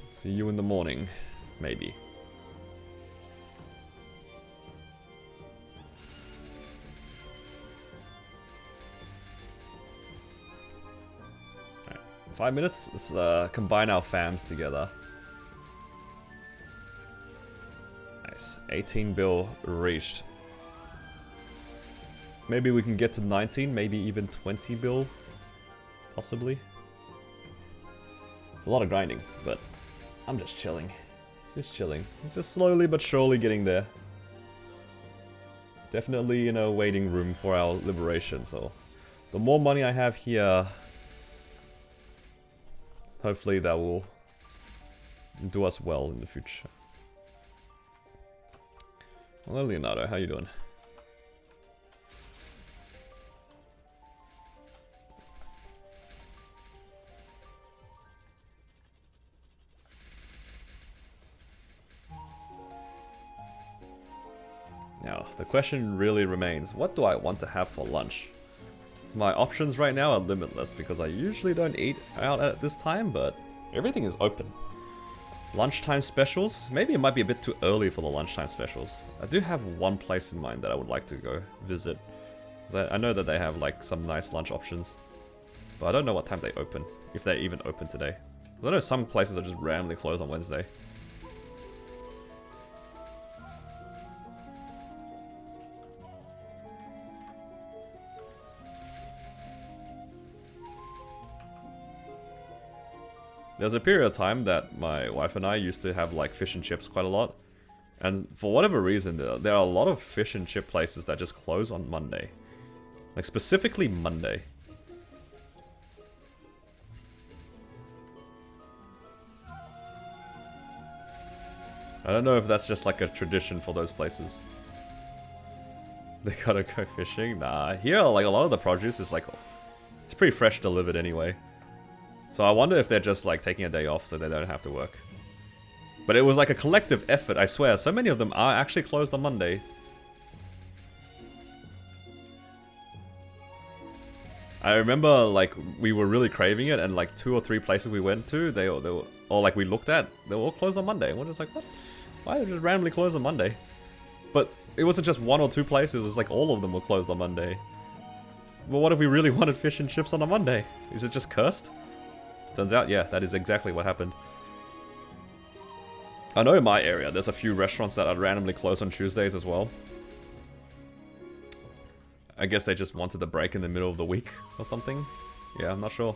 See you in the morning. Maybe. Alright. 5 minutes. Let's combine our fams together. Nice. 18 bill reached. Maybe we can get to 19, maybe even 20 bill. Possibly. It's a lot of grinding, but I'm just chilling. Just chilling. Just slowly but surely getting there. Definitely in a waiting room for our liberation, so the more money I have here, hopefully that will do us well in the future. Hello, Leonardo. How you doing? Now, the question really remains, what do I want to have for lunch? My options right now are limitless because I usually don't eat out at this time, but everything is open. Lunchtime specials? Maybe it might be a bit too early for the lunchtime specials. I do have one place in mind that I would like to go visit. I know that they have like some nice lunch options, but I don't know what time they open, if they're even open today. I know some places are just randomly closed on Wednesday. There's a period of time that my wife and I used to have like fish and chips quite a lot. And for whatever reason, there are a lot of fish and chip places that just close on Monday. Like specifically Monday. I don't know if that's just like a tradition for those places. They gotta go fishing? Nah, here like a lot of the produce is like, it's pretty fresh delivered anyway. So I wonder if they're just like taking a day off so they don't have to work. But it was like a collective effort, I swear. So many of them are actually closed on Monday. I remember like we were really craving it and like 2 or 3 places we went to, they were, or like we looked at, they were all closed on Monday. And we're just like, what? Why are they just randomly closed on Monday? But it wasn't just 1 or 2 places, it was like all of them were closed on Monday. Well, what if we really wanted fish and chips on a Monday? Is it just cursed? Turns out, yeah, that is exactly what happened. I know in my area, there's a few restaurants that are randomly closed on Tuesdays as well. I guess they just wanted the break in the middle of the week or something. Yeah, I'm not sure.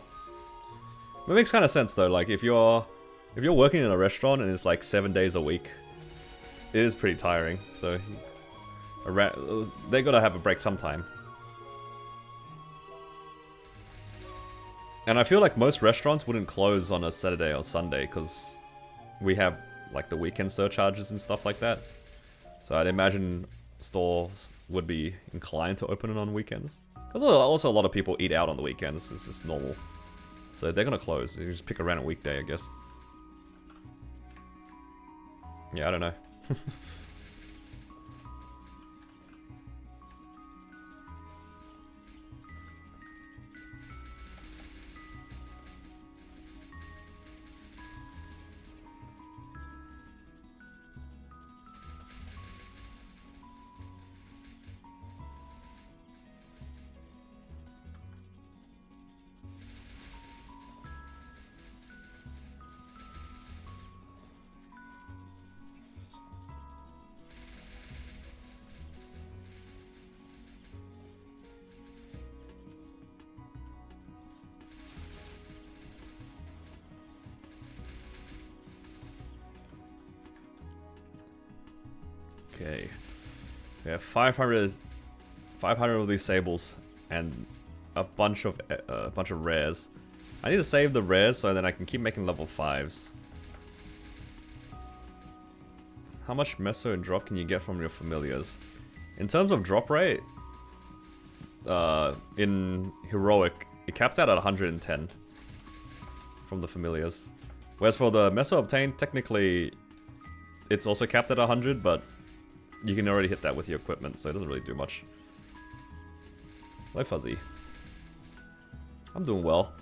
It makes kind of sense though, like if you're working in a restaurant and it's like 7 days a week, it is pretty tiring, so they gotta have a break sometime. And I feel like most restaurants wouldn't close on a Saturday or Sunday because we have like the weekend surcharges and stuff like that. So I'd imagine stores would be inclined to open it on weekends. Because also a lot of people eat out on the weekends, it's just normal. So they're gonna close, you just pick a random weekday, I guess. Yeah, I don't know. Okay, we have 500 of these sables and a bunch of rares. I need to save the rares so then I can keep making level 5s. how much meso and drop can you get from your familiars? In terms of drop rate, in heroic, it caps out at 110 from the familiars. Whereas for the meso obtained, technically, it's also capped at 100, but you can already hit that with your equipment, so it doesn't really do much. Hello, Fuzzy. I'm doing well.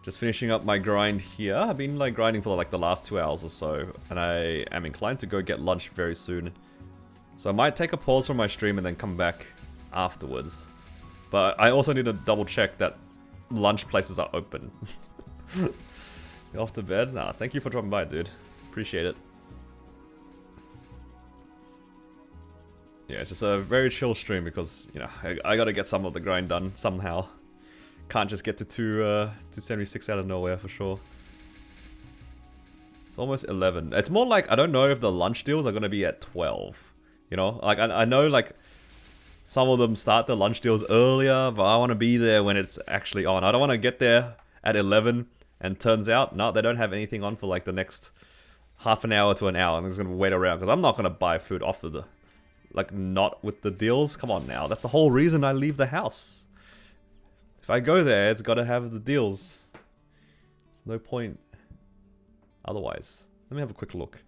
Just finishing up my grind here. I've been like grinding for like the last 2 hours or so, and I am inclined to go get lunch very soon. So I might take a pause from my stream and then come back afterwards. But I also need to double check that lunch places are open. You off to bed? Nah, thank you for dropping by, dude. Appreciate it. Yeah, it's just a very chill stream because, you know, I gotta get some of the grind done somehow. Can't just get to 276 out of nowhere for sure. It's almost 11. It's more like, I don't know if the lunch deals are gonna be at 12. You know, like I know like some of them start the lunch deals earlier, but I want to be there when it's actually on. I don't want to get there at 11 and turns out, no, they don't have anything on for like the next half an hour to an hour. I'm just gonna wait around because I'm not gonna buy food off of the, like, not with the deals. Come on now, that's the whole reason I leave the house. If I go there, it's gotta have the deals. There's no point otherwise. Let me have a quick look.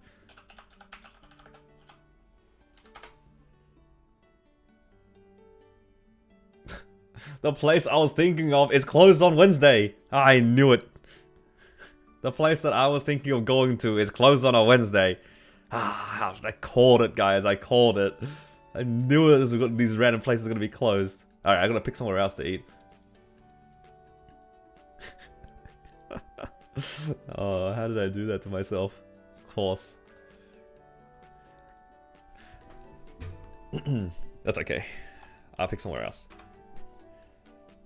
The place I was thinking of is closed on Wednesday. I knew it. The place that I was thinking of going to is closed on a Wednesday. Ah, I called it, guys. I called it. I knew that these random places are going to be closed. Alright, I gotta pick somewhere else to eat. Oh, how did I do that to myself? Of course. That's okay. I'll pick somewhere else.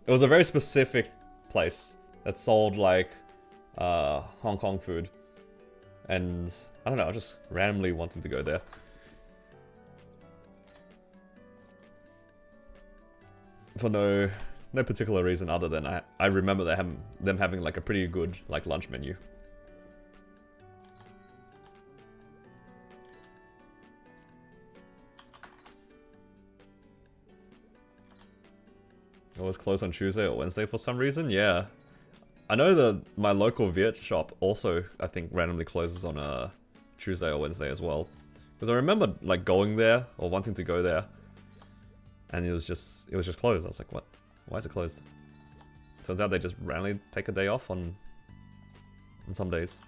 It was a very specific place that sold like Hong Kong food. And I don't know, I just randomly wanted to go there. For no particular reason other than I remember them having like a pretty good like lunch menu. It was closed on Tuesday or Wednesday for some reason, yeah. I know that my local Viet shop also, I think, randomly closes on a Tuesday or Wednesday as well. Because I remember like going there or wanting to go there, and it was just closed. I was like, what? Why is it closed? Turns out they just randomly take a day off on some days.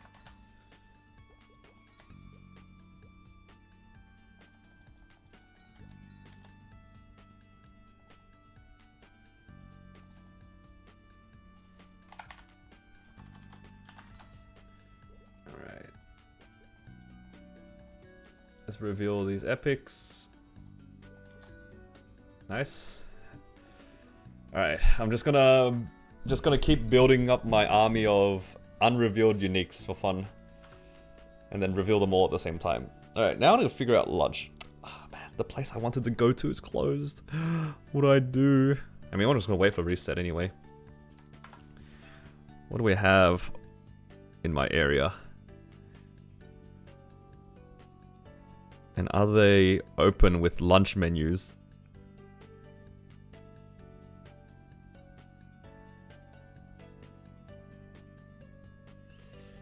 Let's reveal these epics. Nice. Alright, I'm just gonna keep building up my army of unrevealed uniques for fun. And then reveal them all at the same time. Alright, now I'm gonna figure out lunch. Oh man, the place I wanted to go to is closed. What do I do? I mean, I'm just gonna wait for reset anyway. What do we have in my area? And are they open with lunch menus?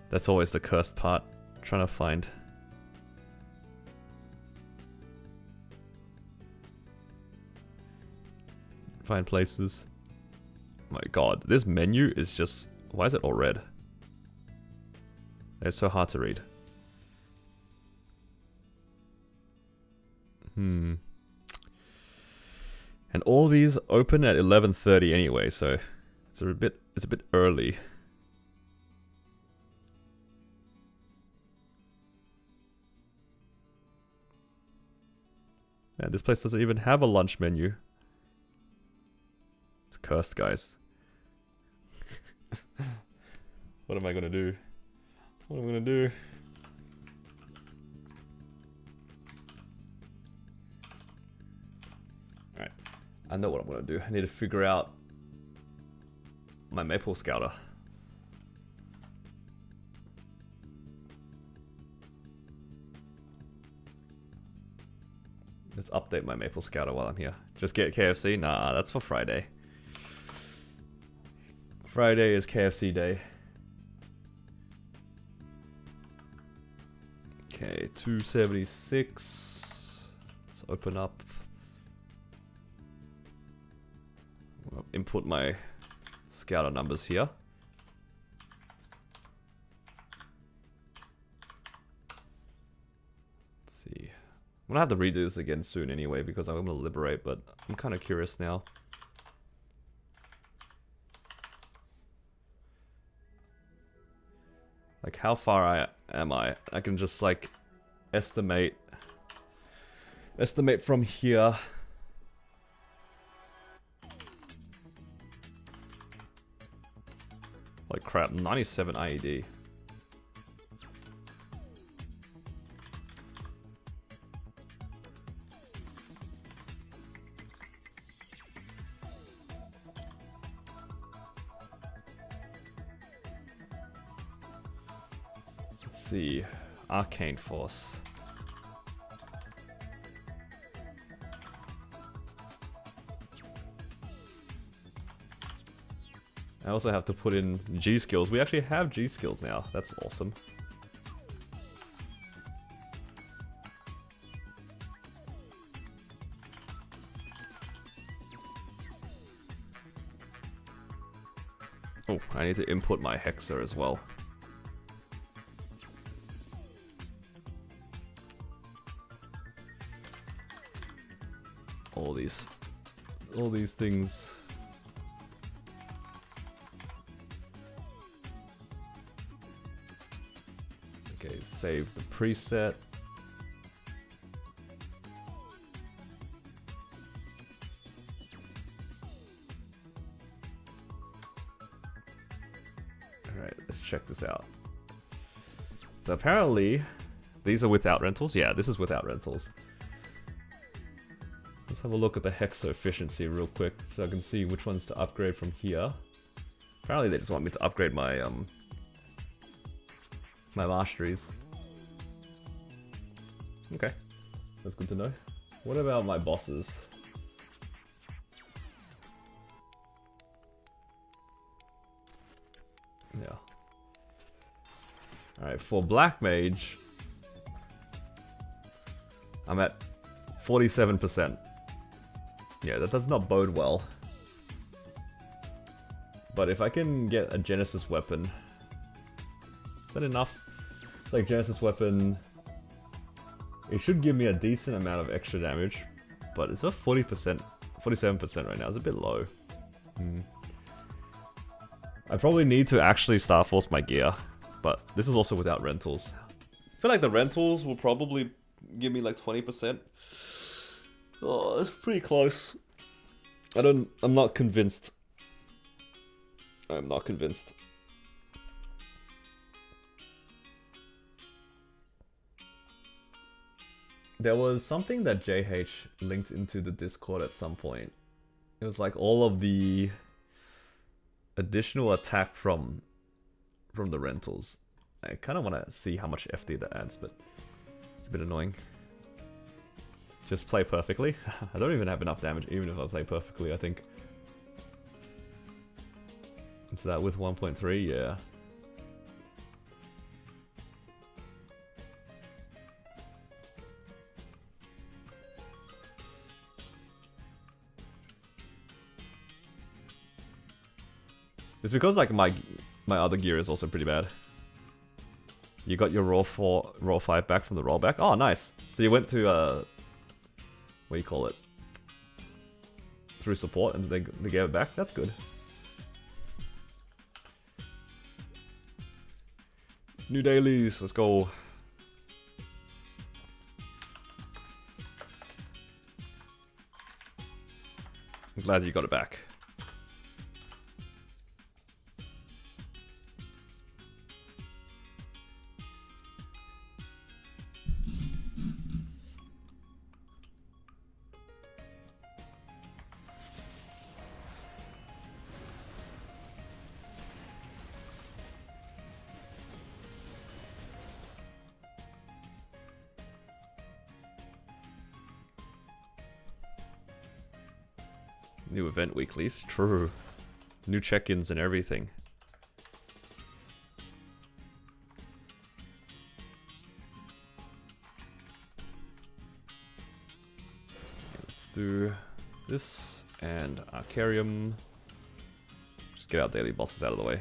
That's always the cursed part, trying to find. Find places. My god, this menu is just... Why is it all red? It's so hard to read. And all these open at 11:30 anyway, so it's a bit early. Man, this place doesn't even have a lunch menu. It's cursed, guys. What am I gonna do? What am I gonna do? Alright, I know what I'm gonna do. I need to figure out my maple scouter. Let's update my Maple Scouter while I'm here. Just get KFC? Nah, that's for Friday. Friday is KFC day. Okay, 276. Let's open up. I'll input my Scouter numbers here. Let's see. I'm gonna have to redo this again soon anyway because I'm gonna liberate, but I'm kind of curious now. Like how far am I? I can just like estimate from here. Like crap, 97 IED. Let's see, Arcane Force. I also have to put in G skills. We actually have G skills now. That's awesome. Oh, I need to input my Hexa as well. All these things. Okay, save the preset. Alright, let's check this out. So apparently, these are without rentals. Yeah, this is without rentals. Let's have a look at the Hexa efficiency real quick so I can see which ones to upgrade from here. Apparently they just want me to upgrade my my masteries. Okay, that's good to know. What about my bosses? Yeah. Alright, for Black Mage, I'm at 47%. Yeah, that does not bode well. But if I can get a Genesis weapon, is that enough? It's like Genesis weapon, it should give me a decent amount of extra damage, but it's at 40%, 47% right now. It's a bit low. I probably need to actually Star Force my gear, but this is also without rentals. I feel like the rentals will probably give me like 20%. Oh, it's pretty close. I'm not convinced. I'm not convinced. There was something that JH linked into the Discord at some point. It was like all of the additional attack from the rentals. I kind of want to see how much FD that adds, but it's a bit annoying. Just play perfectly. I don't even have enough damage, even if I play perfectly, I think. So that with 1.3, yeah. It's because like my other gear is also pretty bad. You got your raw 5 back from the rollback. Oh, nice. So you went to what do you call it? Through support and they gave it back. That's good. New dailies. Let's go. I'm glad you got it back. New event weeklies. True. New check-ins and everything. Let's do this and Arcarium. Just get our daily bosses out of the way.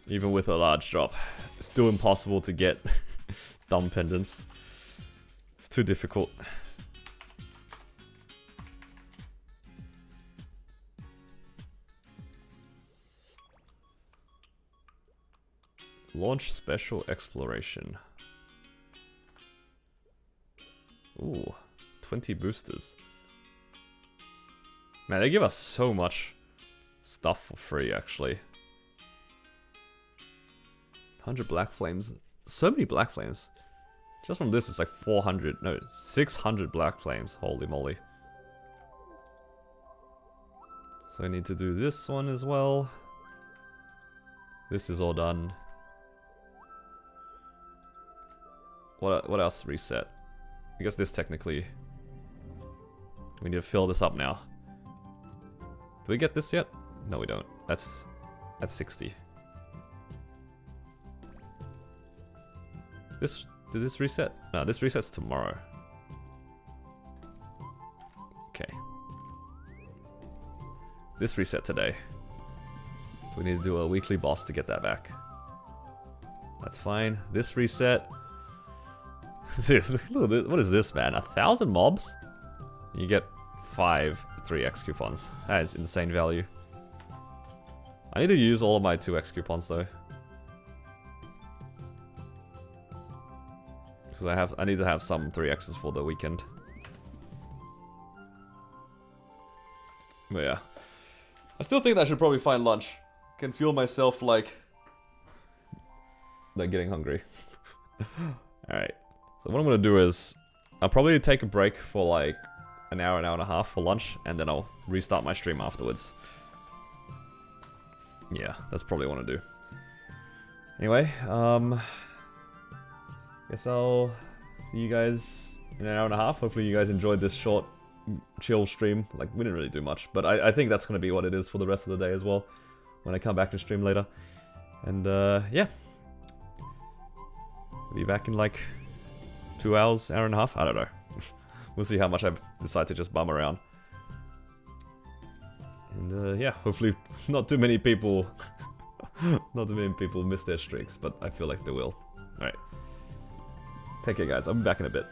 Even with a large drop, it's still impossible to get dumb pendants. It's too difficult. Launch special exploration. Ooh, 20 boosters. Man, they give us so much stuff for free, actually. 100 black flames. So many black flames. Just from this, it's like 400. No, 600 black flames. Holy moly. So I need to do this one as well. This is all done. What else reset? I guess this technically. We need to fill this up now. Do we get this yet? No, we don't. That's 60. Did this reset? No, this resets tomorrow. Okay. This reset today. So we need to do a weekly boss to get that back. That's fine. This reset. Dude, look at this. What is this, man? 1,000 mobs? You get 5 3x coupons. That is insane value. I need to use all of my 2x coupons though. Because I need to have some 3x's for the weekend. But yeah. I still think I should probably find lunch. Can feel myself like getting hungry. Alright. So what I'm gonna do is I'll probably take a break for like an hour and a half for lunch, and then I'll restart my stream afterwards. Yeah, that's probably what I want to do. Anyway, guess I'll see you guys in an hour and a half. Hopefully you guys enjoyed this short, chill stream. Like, we didn't really do much, but I think that's going to be what it is for the rest of the day as well, when I come back to stream later. And, yeah. Be back in, like, 2 hours, hour and a half? I don't know. We'll see how much I decide to just bum around. And, yeah, hopefully not too many people... not too many people miss their streaks, but I feel like they will. Alright. Take care, guys. I'll be back in a bit.